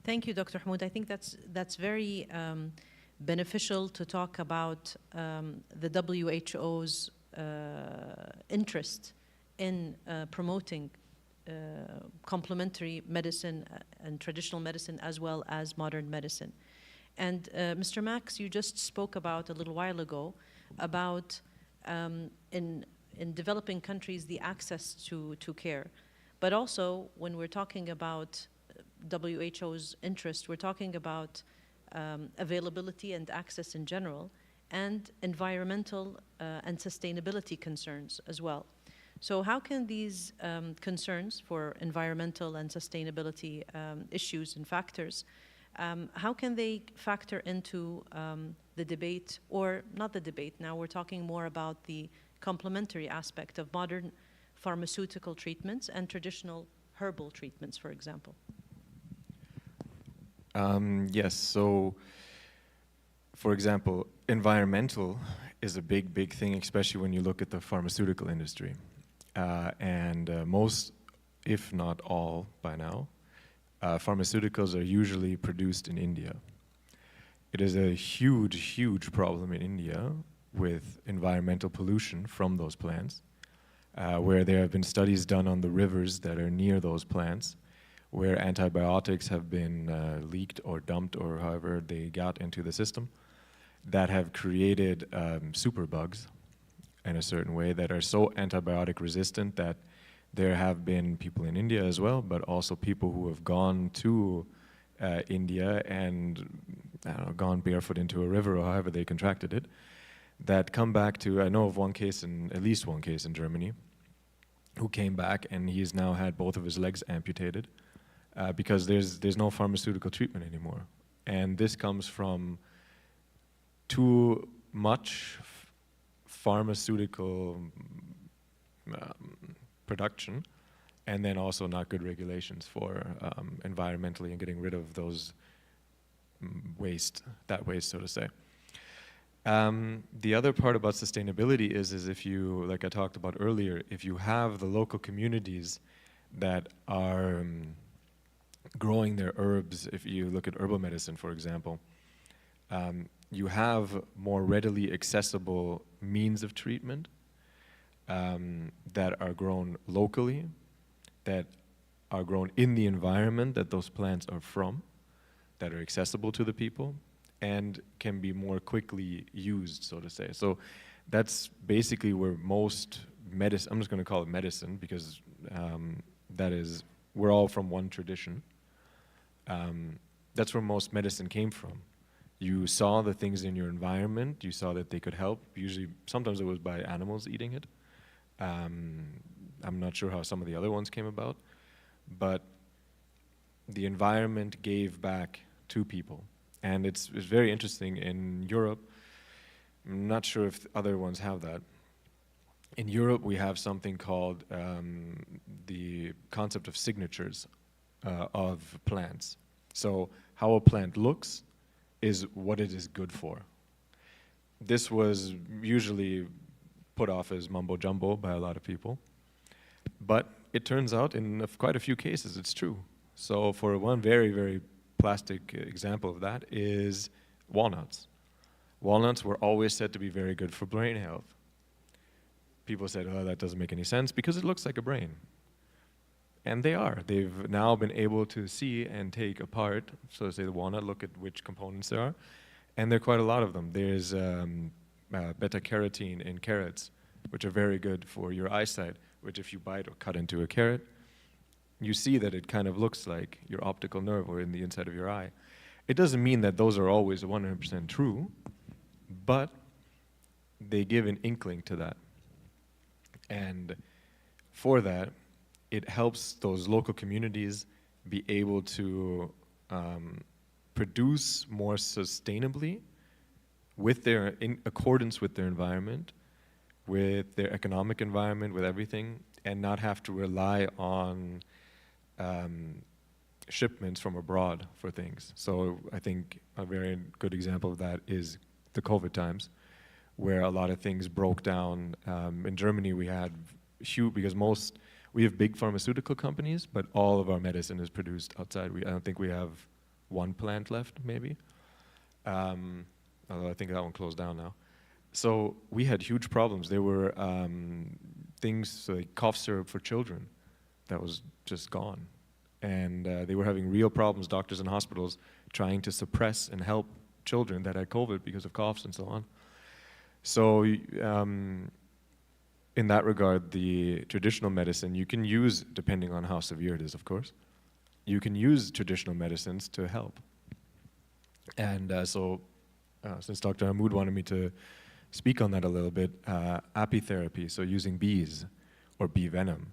Thank you, Dr. Hamoud. I think that's very beneficial to talk about the WHO's interest in promoting complementary medicine and traditional medicine as well as modern medicine. And Mr. Max, you just spoke about a little while ago about in developing countries the access to care. But also when we're talking about WHO's interest, we're talking about availability and access in general, and environmental and sustainability concerns as well. So how can these concerns for environmental and sustainability issues and factors, how can they factor into the debate, or not the debate, now we're talking more about the complementary aspect of modern pharmaceutical treatments and traditional herbal treatments, for example? Yes, so for example, environmental is a big thing, especially when you look at the pharmaceutical industry. Most, if not all by now, pharmaceuticals are usually produced in India. It is a huge problem in India with environmental pollution from those plants, where there have been studies done on the rivers that are near those plants, where antibiotics have been leaked or dumped, or however they got into the system, that have created superbugs in a certain way that are so antibiotic resistant that there have been people in India as well, but also people who have gone to India and gone barefoot into a river, or however they contracted it, that come back to, I know of at least one case in Germany, who came back and he's now had both of his legs amputated because there's no pharmaceutical treatment anymore. And this comes from too much pharmaceutical production, and then also not good regulations for environmentally and getting rid of those waste, so to say. The other part about sustainability is if you, like I talked about earlier, if you have the local communities that are growing their herbs, if you look at herbal medicine, for example, you have more readily accessible means of treatment that are grown locally, that are grown in the environment that those plants are from, that are accessible to the people, and can be more quickly used, so to say. So that's basically where most medicine, I'm just going to call it medicine because we're all from one tradition. That's where most medicine came from. You saw the things in your environment, you saw that they could help. Usually, sometimes it was by animals eating it. I'm not sure how some of the other ones came about, but the environment gave back to people. And it's very interesting in Europe. I'm not sure if other ones have that. In Europe, we have something called the concept of signatures of plants. So how a plant looks is what it is good for. This was usually put off as mumbo jumbo by a lot of people, but it turns out in quite a few cases it's true. So for one very plastic example of that is walnuts. Walnuts were always said to be very good for brain health. people said, oh, that doesn't make any sense because it looks like a brain. And they are. They've now been able to see and take apart, so to say, the walnut, look at which components there are. And there are quite a lot of them. There's beta-carotene in carrots, which are very good for your eyesight, which if you bite or cut into a carrot, you see that it kind of looks like your optical nerve or in the inside of your eye. It doesn't mean that those are always 100% true, but they give an inkling to that. And for that, it helps those local communities be able to produce more sustainably in accordance with their environment, with their economic environment, with everything, and not have to rely on shipments from abroad for things. So I think a very good example of that is the COVID times, where a lot of things broke down. In Germany, we had huge, because we have big pharmaceutical companies, but all of our medicine is produced outside. I don't think we have one plant left, maybe. Although I think that one closed down now. So we had huge problems. There were things like cough syrup for children that was just gone. And they were having real problems, doctors and hospitals, trying to suppress and help children that had COVID because of coughs and so on. So in that regard, the traditional medicine, you can use, depending on how severe it is, of course, you can use traditional medicines to help. And since Dr. Hamoud wanted me to speak on that a little bit, apitherapy, so using bees or bee venom.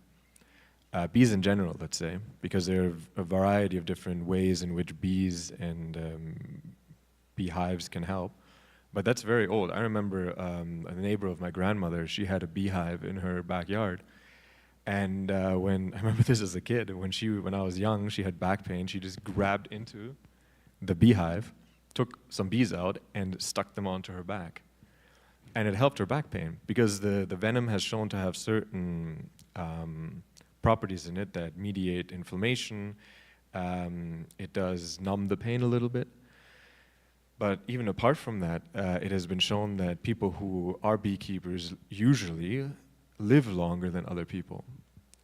Bees in general, let's say, because there are a variety of different ways in which bees and beehives can help. But that's very old. I remember a neighbor of my grandmother, she had a beehive in her backyard. And when, I remember this as a kid, when I was young, she had back pain, she just grabbed into the beehive, took some bees out, and stuck them onto her back. And it helped her back pain, because the venom has shown to have certain properties in it that mediate inflammation. It does numb the pain a little bit. But even apart from that, it has been shown that people who are beekeepers usually live longer than other people.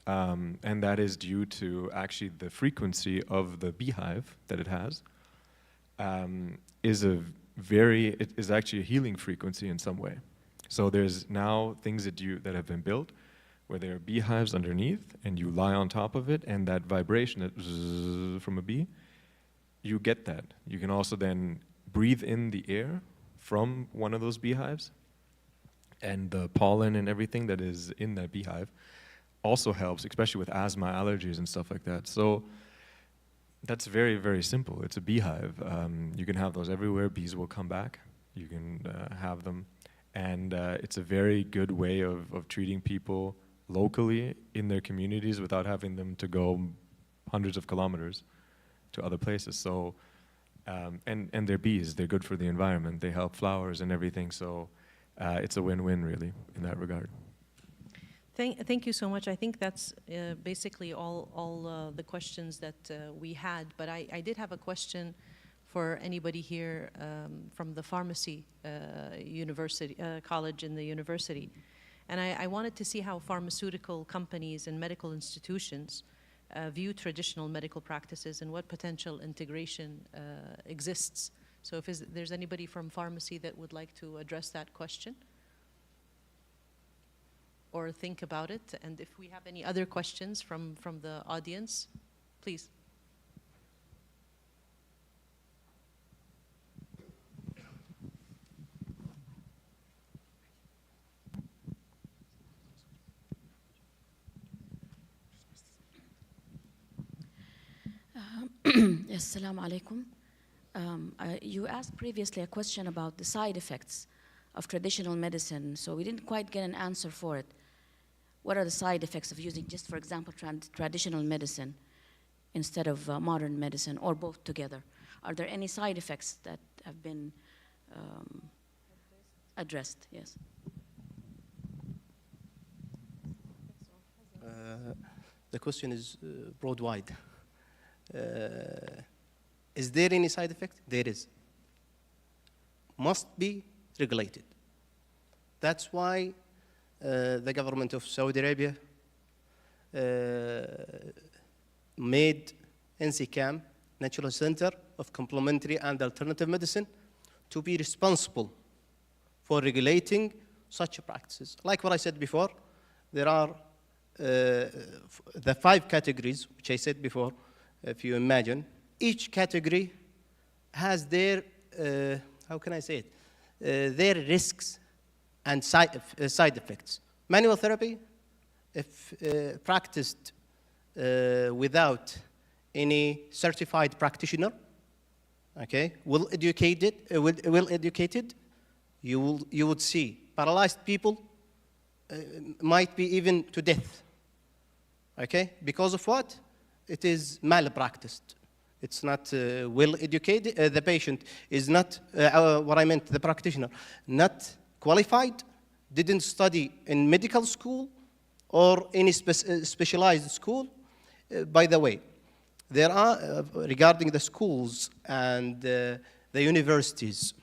And that is due to actually the frequency of the beehive that it has it is actually a healing frequency in some way. So there's now things that have been built where there are beehives underneath and you lie on top of it, and that vibration that zzz from a bee, you get that. You can also then breathe in the air from one of those beehives, and the pollen and everything that is in that beehive also helps, especially with asthma, allergies, and stuff like that. So that's very, very simple. It's a beehive. You can have those everywhere. Bees will come back. You can have them. And it's a very good way of treating people locally in their communities without having them to go hundreds of kilometers to other places. So, and they're bees. They're good for the environment. They help flowers and everything. So it's a win-win, really, in that regard. Thank you so much. I think that's basically all the questions that we had. But I did have a question for anybody here from the pharmacy university college in the university. And I wanted to see how pharmaceutical companies and medical institutions view traditional medical practices and what potential integration exists. So if there's anybody from pharmacy that would like to address that question or think about it, and if we have any other questions from the audience, please. Yes, assalamu alaikum. You asked previously a question about the side effects of traditional medicine, so we didn't quite get an answer for it. What are the side effects of using, just for example, traditional medicine instead of modern medicine, or both together? Are there any side effects that have been addressed? Yes. The question is broad-wide. Is there any side effect? There is. Must be regulated. That's why the government of Saudi Arabia made NCCAM, National Center of Complementary and Alternative Medicine, to be responsible for regulating such practices. Like what I said before, there are the 5 categories, which I said before, if you imagine. Each category has their, how can I say it, their risks and side effects. Manual therapy, if practiced without any certified practitioner, okay, well educated, you would see paralyzed people might be even to death, okay? Because of what? It is malpracticed. It's not well educated. The patient is not, what I meant, the practitioner, not qualified, didn't study in medical school or any specialized school. By the way, there are, regarding the schools and the universities,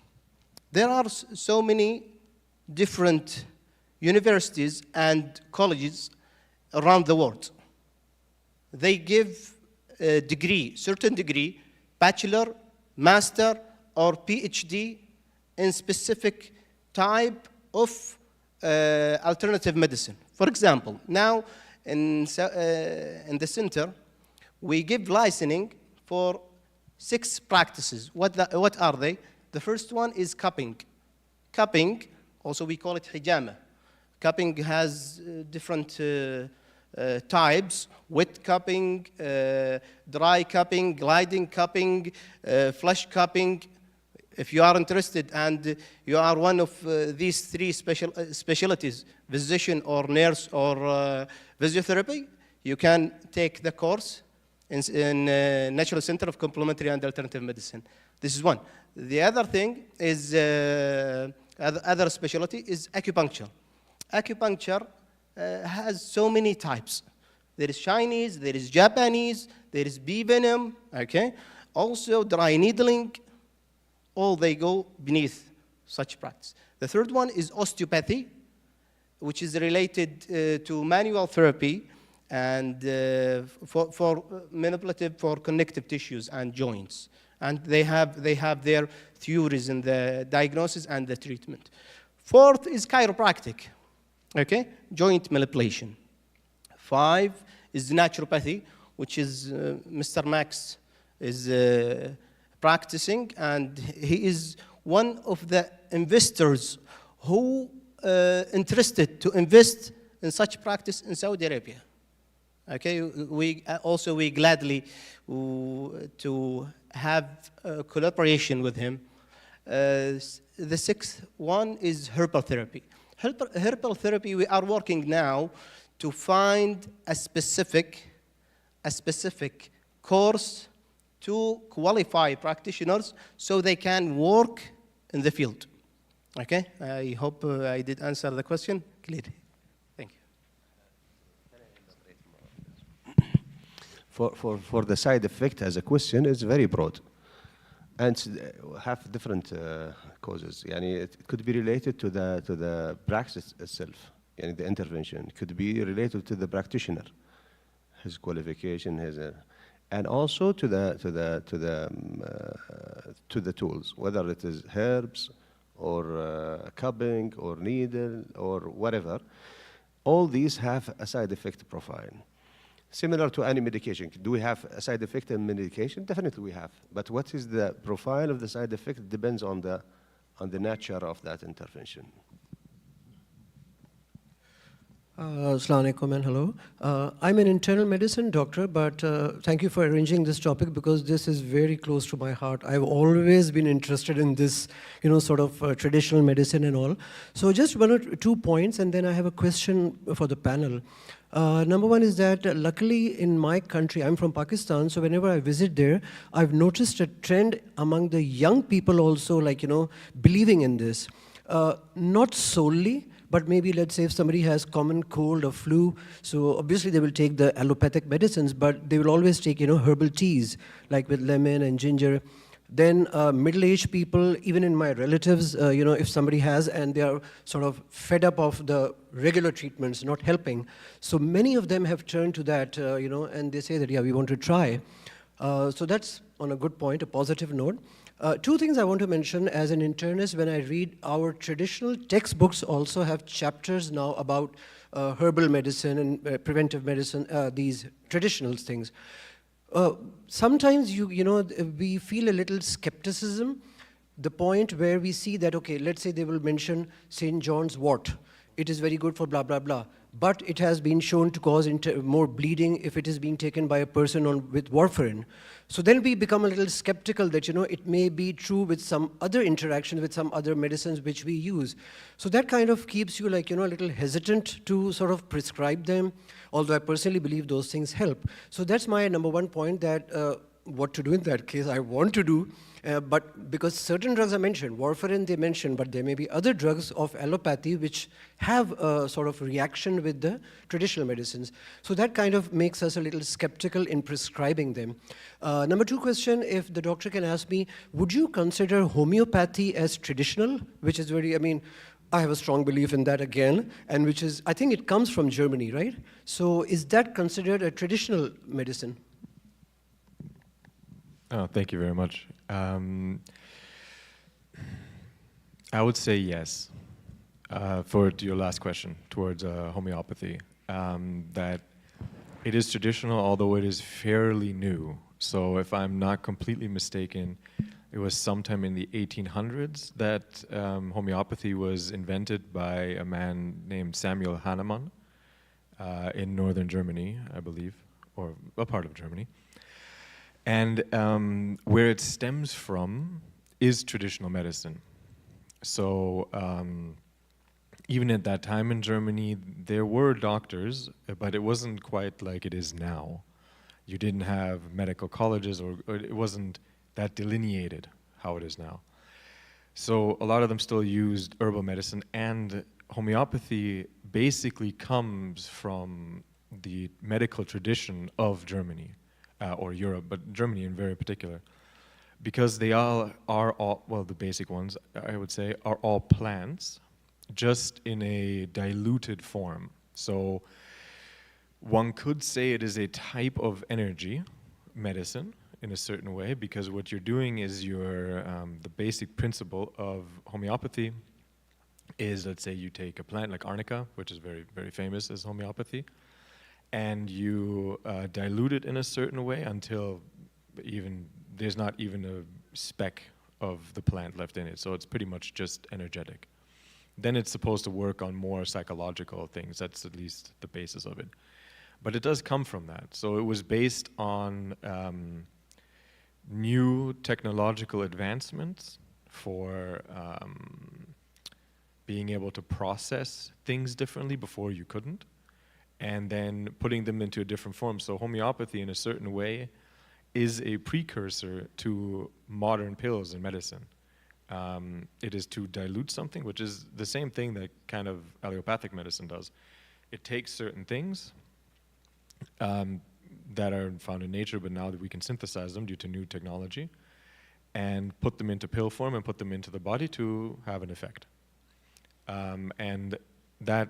there are so many different universities and colleges around the world. They give a degree, certain degree, bachelor, master, or PhD in specific type of alternative medicine. For example, now in the center, we give licensing for 6 practices. What are they? The first one is cupping. Cupping, also we call it hijama. Cupping has different types: wet cupping, dry cupping, gliding cupping, flush cupping. If you are interested and you are one of these 3 specialties, physician or nurse or physiotherapy, you can take the course in National Center of Complementary and Alternative Medicine. This is one. The other thing is, other specialty is acupuncture. Acupuncture has so many types. There is Chinese, there is Japanese, there is bee venom, okay? Also dry needling, all they go beneath such practice. The third one is osteopathy, which is related to manual therapy and for manipulative for connective tissues and joints. And they have their theories in the diagnosis and the treatment. Fourth is chiropractic, okay? Joint manipulation. 5 is naturopathy, which is Mr. Max is practicing, and he is one of the investors who interested to invest in such practice in Saudi Arabia. Okay, we gladly to have collaboration with him. The 6th one is herbal therapy. Herbal therapy, we are working now to find a specific course to qualify practitioners so they can work in the field. Okay, I hope I did answer the question clearly. Thank you. For the side effect as a question is very broad and have different causes. It could be related to the practice itself, the intervention. It could be related to the practitioner, his qualification, and also to the tools, whether it is herbs or cupping or needle or whatever. All these have a side effect profile. Similar to any medication. Do we have a side effect in medication? Definitely we have. But what is the profile of the side effect? It depends on the nature of that intervention. Assalamu alaikum and hello. I'm an internal medicine doctor, but thank you for arranging this topic because this is very close to my heart. I've always been interested in this, sort of traditional medicine and all. So just 1 or 2 points, and then I have a question for the panel. Number one is that luckily in my country, I'm from Pakistan, so whenever I visit there, I've noticed a trend among the young people also, believing in this. Not solely, but maybe let's say if somebody has common cold or flu, so obviously they will take the allopathic medicines, but they will always take, herbal teas, like with lemon and ginger. Then middle-aged people, even in my relatives, if somebody has and they are sort of fed up of the regular treatments not helping, so many of them have turned to that, and they say that, yeah, we want to try. So that's on a good point, a positive note. Two things I want to mention as an internist. When I read our traditional textbooks also have chapters now about herbal medicine and preventive medicine, these traditional things. Sometimes we feel a little skepticism, the point where we see that, okay, let's say they will mention St. John's wort. It is very good for blah, blah, blah. But it has been shown to cause more bleeding if it is being taken by a person with warfarin. So then we become a little skeptical that, it may be true with some other interactions with some other medicines which we use. So that kind of keeps you a little hesitant to sort of prescribe them, although I personally believe those things help. So that's my number one point, that what to do in that case, I want to do. But because certain drugs are mentioned, warfarin they mention, but there may be other drugs of allopathy which have a sort of reaction with the traditional medicines. So that kind of makes us a little skeptical in prescribing them. Number two question, if the doctor can ask me, would you consider homeopathy as traditional? Which is I have a strong belief in that again, and which is, I think it comes from Germany, right? So is that considered a traditional medicine? Oh, thank you very much. I would say yes, for your last question towards homeopathy, that it is traditional, although it is fairly new. So if I'm not completely mistaken, it was sometime in the 1800s that homeopathy was invented by a man named Samuel Hahnemann in northern Germany, I believe, or a part of Germany. And where it stems from is traditional medicine. So even at that time in Germany, there were doctors, but it wasn't quite like it is now. You didn't have medical colleges, or it wasn't that delineated how it is now. So a lot of them still used herbal medicine, and homeopathy basically comes from the medical tradition of Germany. Or Europe, but Germany in very particular, because they all are all, well, the basic ones, I would say, are all plants, just in a diluted form. So one could say it is a type of energy medicine in a certain way, because what you're doing is the basic principle of homeopathy is, let's say you take a plant like arnica, which is very, very famous as homeopathy, and you dilute it in a certain way until there's not even a speck of the plant left in it. So it's pretty much just energetic. Then it's supposed to work on more psychological things. That's at least the basis of it. But it does come from that. So it was based on new technological advancements for being able to process things differently before you couldn't, and then putting them into a different form. So homeopathy, in a certain way, is a precursor to modern pills in medicine. It is to dilute something, which is the same thing that kind of allopathic medicine does. It takes certain things that are found in nature, but now that we can synthesize them due to new technology, and put them into pill form and put them into the body to have an effect. And that,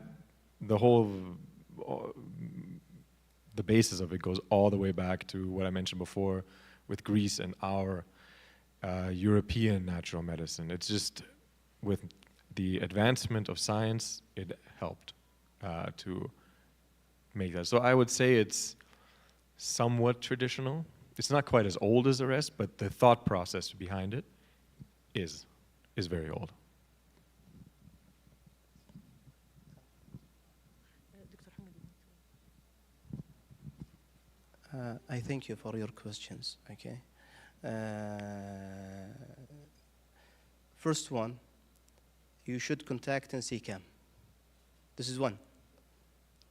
the basis of it goes all the way back to what I mentioned before with Greece and our European natural medicine. It's just with the advancement of science, it helped to make that. So I would say it's somewhat traditional. It's not quite as old as the rest, but the thought process behind it is very old. I thank you for your questions, okay? First one, you should contact NCCAM. This is one,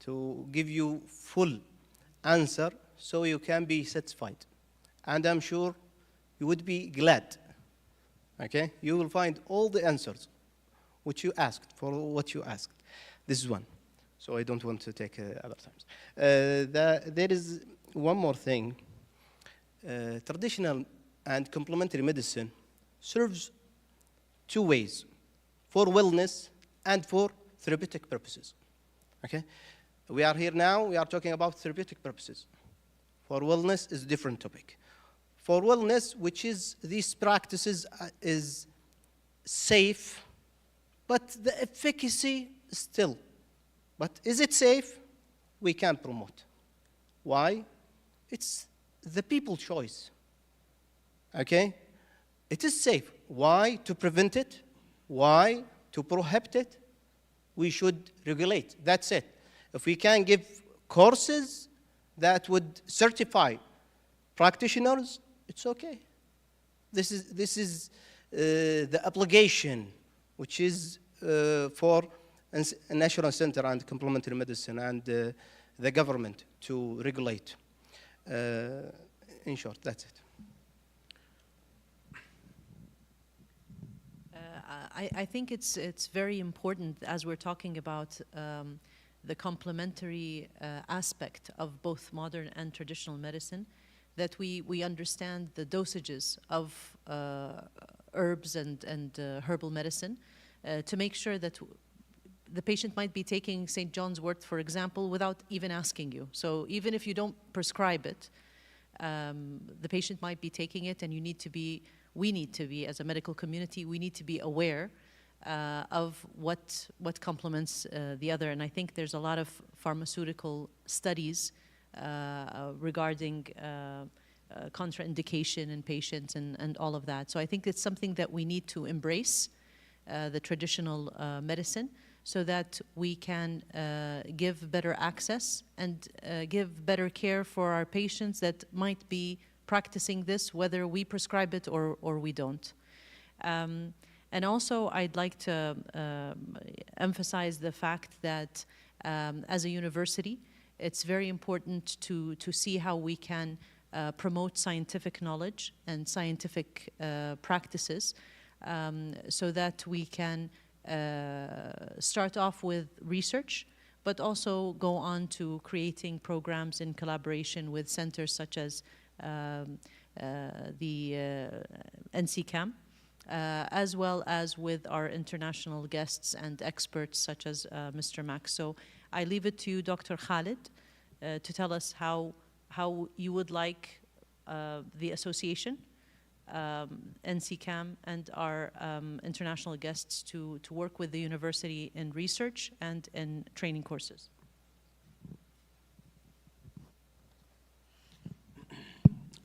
to give you full answer so you can be satisfied. And I'm sure you would be glad, okay? You will find all the answers which you asked, for what you asked. This is one, so I don't want to take other times. There is one more thing. Traditional and complementary medicine serves two ways, for wellness and for therapeutic purposes. Okay? We are here now, we are talking about therapeutic purposes. For wellness is a different topic. For wellness, which is these practices is safe, but the efficacy still. But is it safe? We can't promote. Why? It's the people's choice. Okay? It is safe. Why? To prevent it. Why? To prohibit it. We should regulate. That's it. If we can give courses that would certify practitioners, it's okay. This is the obligation, which is for a national center and complementary medicine and the government to regulate. In short, that's it. I think it's very important, as we're talking about the complementary aspect of both modern and traditional medicine, that we understand the dosages of herbs and herbal medicine to make sure that the patient might be taking St. John's wort, for example, without even asking you. So even if you don't prescribe it, the patient might be taking it, and we need to be, as a medical community, we need to be aware of what complements the other. And I think there's a lot of pharmaceutical studies regarding contraindication in patients and all of that. So I think it's something that we need to embrace, the traditional medicine, so that we can give better access and give better care for our patients that might be practicing this, whether we prescribe it or we don't. And also, I'd like to emphasize the fact that as a university, it's very important to see how we can promote scientific knowledge and scientific practices so that we can start off with research, but also go on to creating programs in collaboration with centers such as the NCCAM, as well as with our international guests and experts such as Mr. Max. So I leave it to you, Dr. Khalid, to tell us how you would like the association, NCCAM, and our international guests to work with the university in research and in training courses.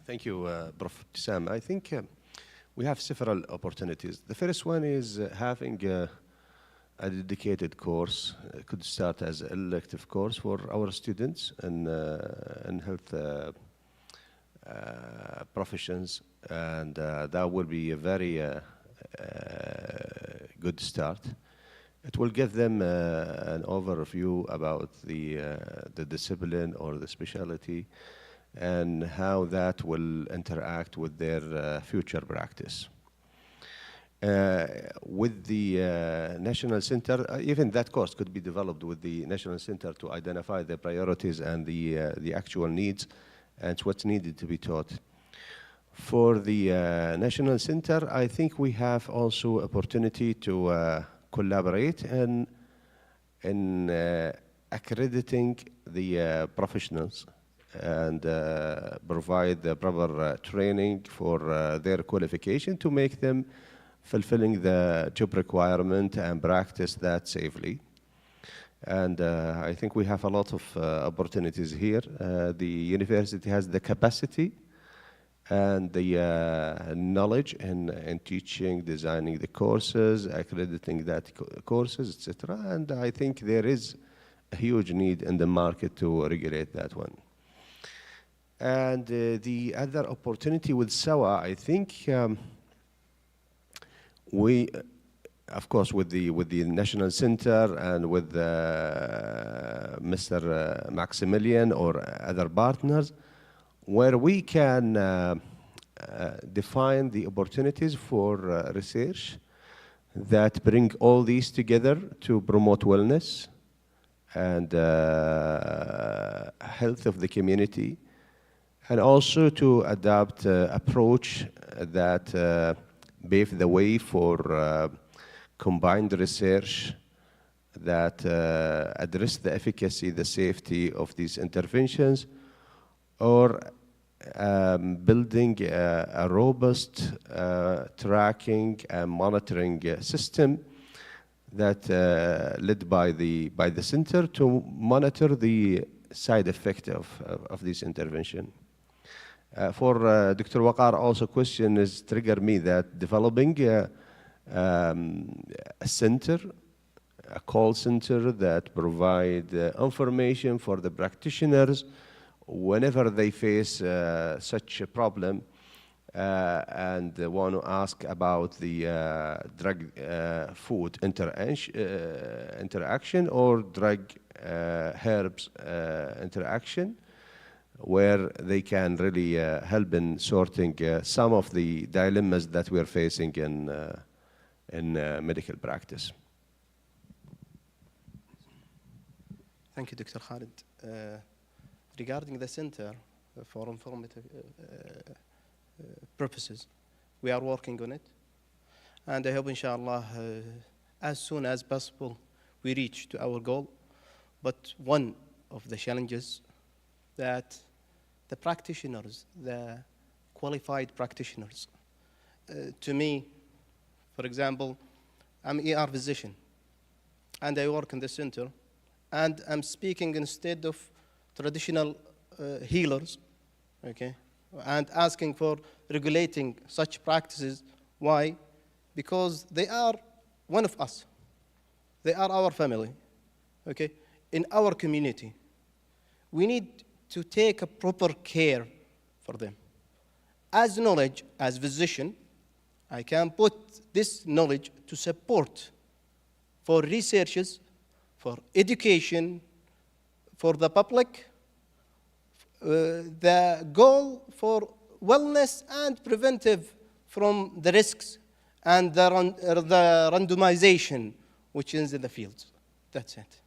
Thank you, Prof. Sam. I think we have several opportunities. The first one is having a dedicated course. It could start as an elective course for our students in health professions, and that will be a very good start. It will give them an overview about the discipline or the specialty and how that will interact with their future practice. With the National Center, even that course could be developed with the National Center to identify the priorities and the actual needs and what's needed to be taught. For the National Center, I think we have also opportunity to collaborate in accrediting the professionals and provide the proper training for their qualification to make them fulfilling the job requirement and practice that safely. And I think we have a lot of opportunities here. The university has the capacity and the knowledge in teaching, designing the courses, accrediting that courses, etc. And I think there is a huge need in the market to regulate that one. And the other opportunity with SAWA, I think we, of course, with the National Center and with Mr. Maximilian or other partners, where we can define the opportunities for research that bring all these together to promote wellness and health of the community, and also to adopt approach that pave the way for combined research that address the efficacy, the safety of these interventions, or building a robust tracking and monitoring system that led by the center to monitor the side effect of this intervention. For Dr. Waqar, also question is trigger me that developing a center, a call center that provide information for the practitioners whenever they face such a problem and want to ask about the drug-food interaction or drug-herbs interaction, where they can really help in sorting some of the dilemmas that we're facing in medical practice. Thank you, Dr. Khalid. Regarding the center for informative purposes, we are working on it. And I hope, inshallah, as soon as possible, we reach to our goal. But one of the challenges that the practitioners, the qualified practitioners, to me, for example, I'm an ER physician, and I work in the center, and I'm speaking instead of traditional healers, okay, and asking for regulating such practices. Why? Because they are one of us. They are our family, okay, in our community. We need to take a proper care for them. As knowledge, as physician, I can put this knowledge to support for researches, for education, for the public, the goal for wellness and preventive from the risks and the randomization which is in the field. That's it.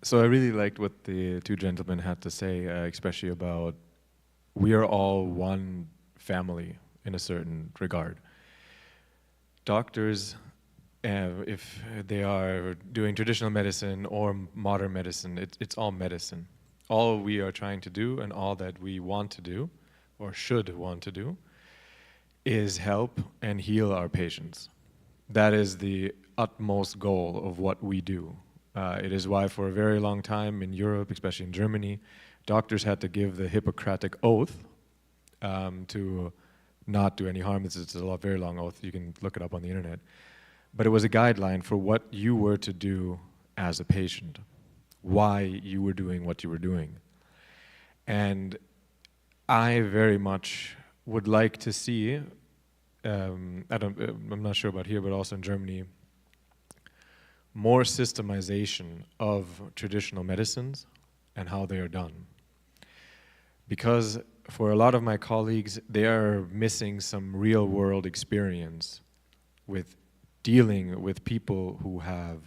So I really liked what the two gentlemen had to say, especially about we are all one family in a certain regard. Doctors, if they are doing traditional medicine or modern medicine, it's all medicine. All we are trying to do and all that we want to do, or should want to do, is help and heal our patients. That is the utmost goal of what we do. It is why for a very long time in Europe, especially in Germany, doctors had to give the Hippocratic Oath to not do any harm. It's a very long oath. You can look it up on the internet. But it was a guideline for what you were to do as a patient, why you were doing what you were doing. And I very much would like to see, I'm not sure about here, but also in Germany, more systemization of traditional medicines and how they are done. Because for a lot of my colleagues, they are missing some real world experience with dealing with people who have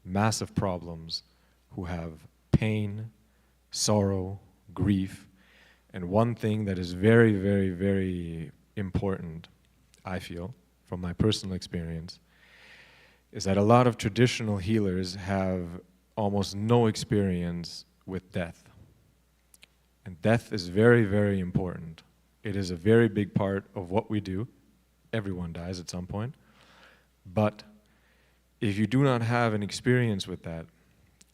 massive problems, who have pain, sorrow, grief. And one thing that is very, very, very important, I feel, from my personal experience, is that a lot of traditional healers have almost no experience with death. And death is very, very important. It is a very big part of what we do. Everyone dies at some point. But if you do not have an experience with that,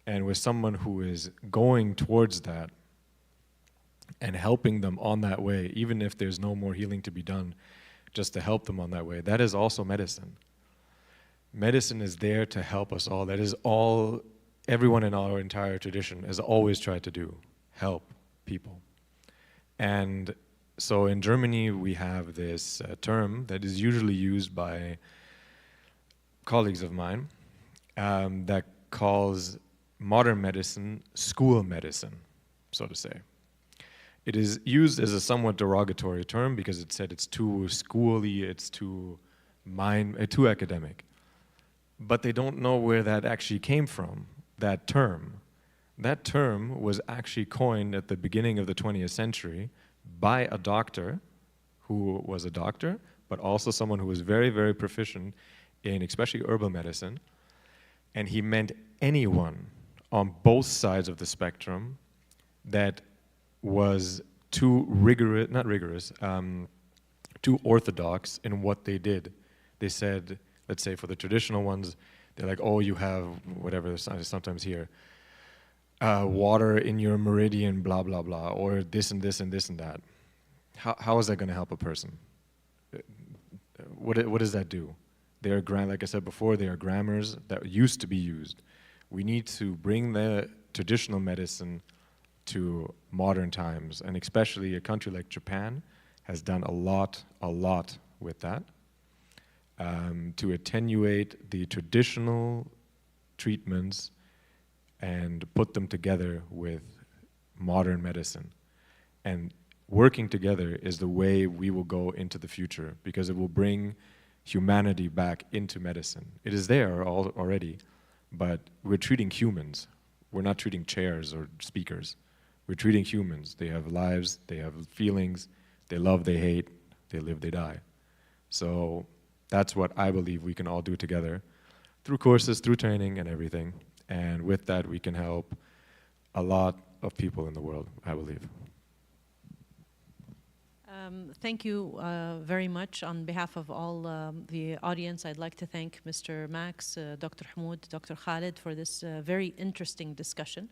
and with someone who is going towards that and helping them on that way, even if there's no more healing to be done, just to help them on that way, that is also medicine. Medicine is there to help us all. That is all everyone in our entire tradition has always tried to do, help people. And so in Germany, we have this term that is usually used by colleagues of mine that calls modern medicine school medicine, so to say. It is used as a somewhat derogatory term because it said it's too schooly, it's too academic. But they don't know where that actually came from. that term. That term was actually coined at the beginning of the 20th century by a doctor who was a doctor, but also someone who was very, very proficient in especially herbal medicine. And he meant anyone on both sides of the spectrum that was too rigorous, not rigorous, too orthodox in what they did. They said, let's say for the traditional ones, they're like, oh, you have whatever, I sometimes hear, water in your meridian, blah, blah, blah, or this and this and this and that. How is that going to help a person? What does that do? They are, like I said before, they are grammars that used to be used. We need to bring the traditional medicine to modern times, and especially a country like Japan has done a lot with that, to attenuate the traditional treatments and put them together with modern medicine. And working together is the way we will go into the future, because it will bring humanity back into medicine. It is there already, but we're treating humans. We're not treating chairs or speakers. We're treating humans. They have lives, they have feelings, they love, they hate, they live, they die. So that's what I believe we can all do together through courses, through training and everything. And with that, we can help a lot of people in the world, I believe. Thank you very much. On behalf of all the audience, I'd like to thank Mr. Max, Dr. Hamoud, Dr. Khalid for this very interesting discussion.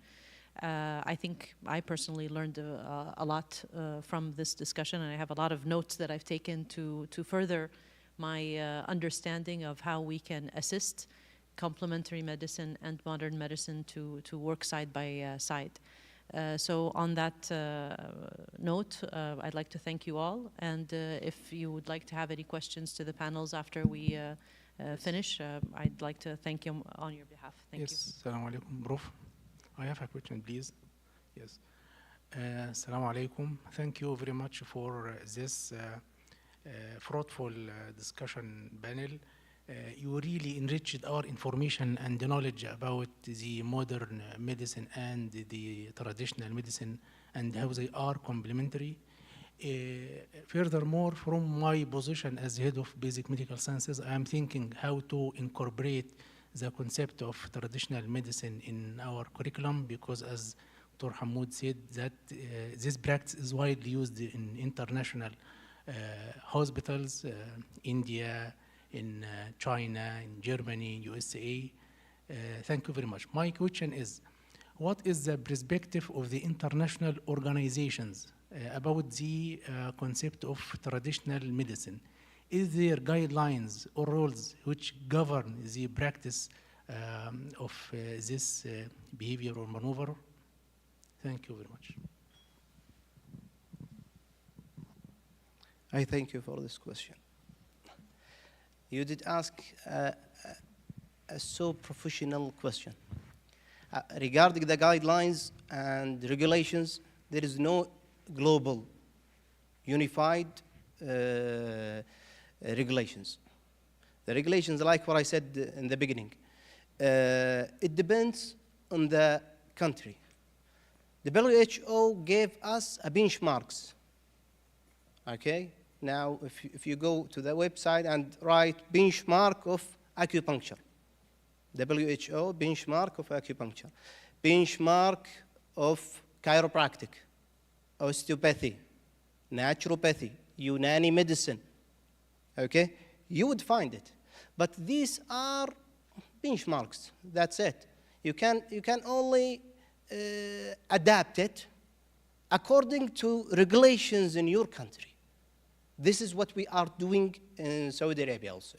I think I personally learned a lot from this discussion, and I have a lot of notes that I've taken to further my understanding of how we can assist complementary medicine and modern medicine to work side by side. So on that note, I'd like to thank you all, and if you would like to have any questions to the panels after we finish, I'd like to thank you on your behalf. Thank you. Assalamu alaikum, Prof. I have a question, please. Yes. Assalamu alaikum. Thank you very much for this fruitful discussion panel. You really enriched our information and the knowledge about the modern medicine and the traditional medicine and how they are complementary. Furthermore, from my position as head of basic medical sciences, I am thinking how to incorporate the concept of traditional medicine in our curriculum, because as Dr. Hamoud said, that this practice is widely used in international hospitals, India, in China, in Germany, USA. Thank you very much. My question is, what is the perspective of the international organizations about the concept of traditional medicine? Is there guidelines or rules which govern the practice of this behavior or maneuver? Thank you very much. I thank you for this question. You did ask a so professional question. Regarding the guidelines and regulations, there is no global unified regulations. The regulations, like what I said in the beginning, it depends on the country. The WHO gave us a benchmarks, okay? Now, if you go to the website and write benchmark of acupuncture, WHO benchmark of acupuncture, benchmark of chiropractic, osteopathy, naturopathy, Unani medicine, okay? You would find it. But these are benchmarks, that's it. You can only adapt it according to regulations in your country. This is what we are doing in Saudi Arabia also.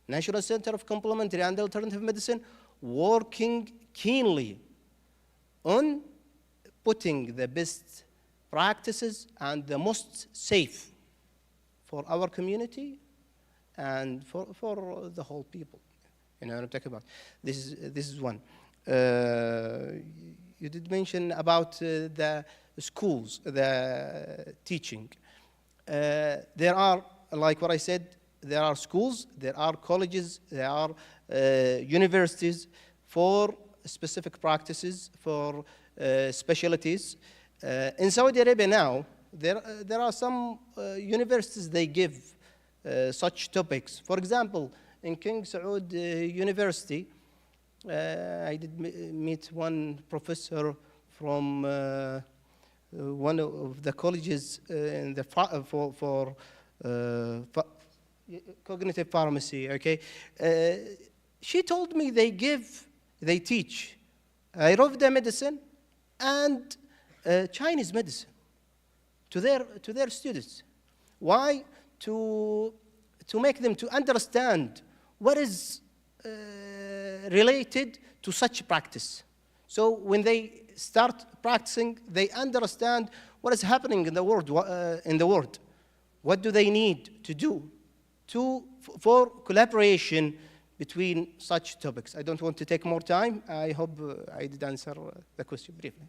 National Center of Complementary and Alternative Medicine working keenly on putting the best practices and the most safe for our community and for the whole people. You know what I'm talking about? This is one. You did mention about the schools, the teaching. There are, like what I said, there are schools, there are colleges, there are universities for specific practices for specialties. In Saudi Arabia now, there are some universities they give such topics. For example, in King Saud University, I did meet one professor from one of the colleges in the for cognitive pharmacy. Okay, she told me they teach Ayurveda medicine and Chinese medicine to their students. Why? To make them to understand what is related to such practice. So when they start practicing, they understand what is happening in the world. What do they need to do for collaboration between such topics? I don't want to take more time. I hope I did answer the question briefly.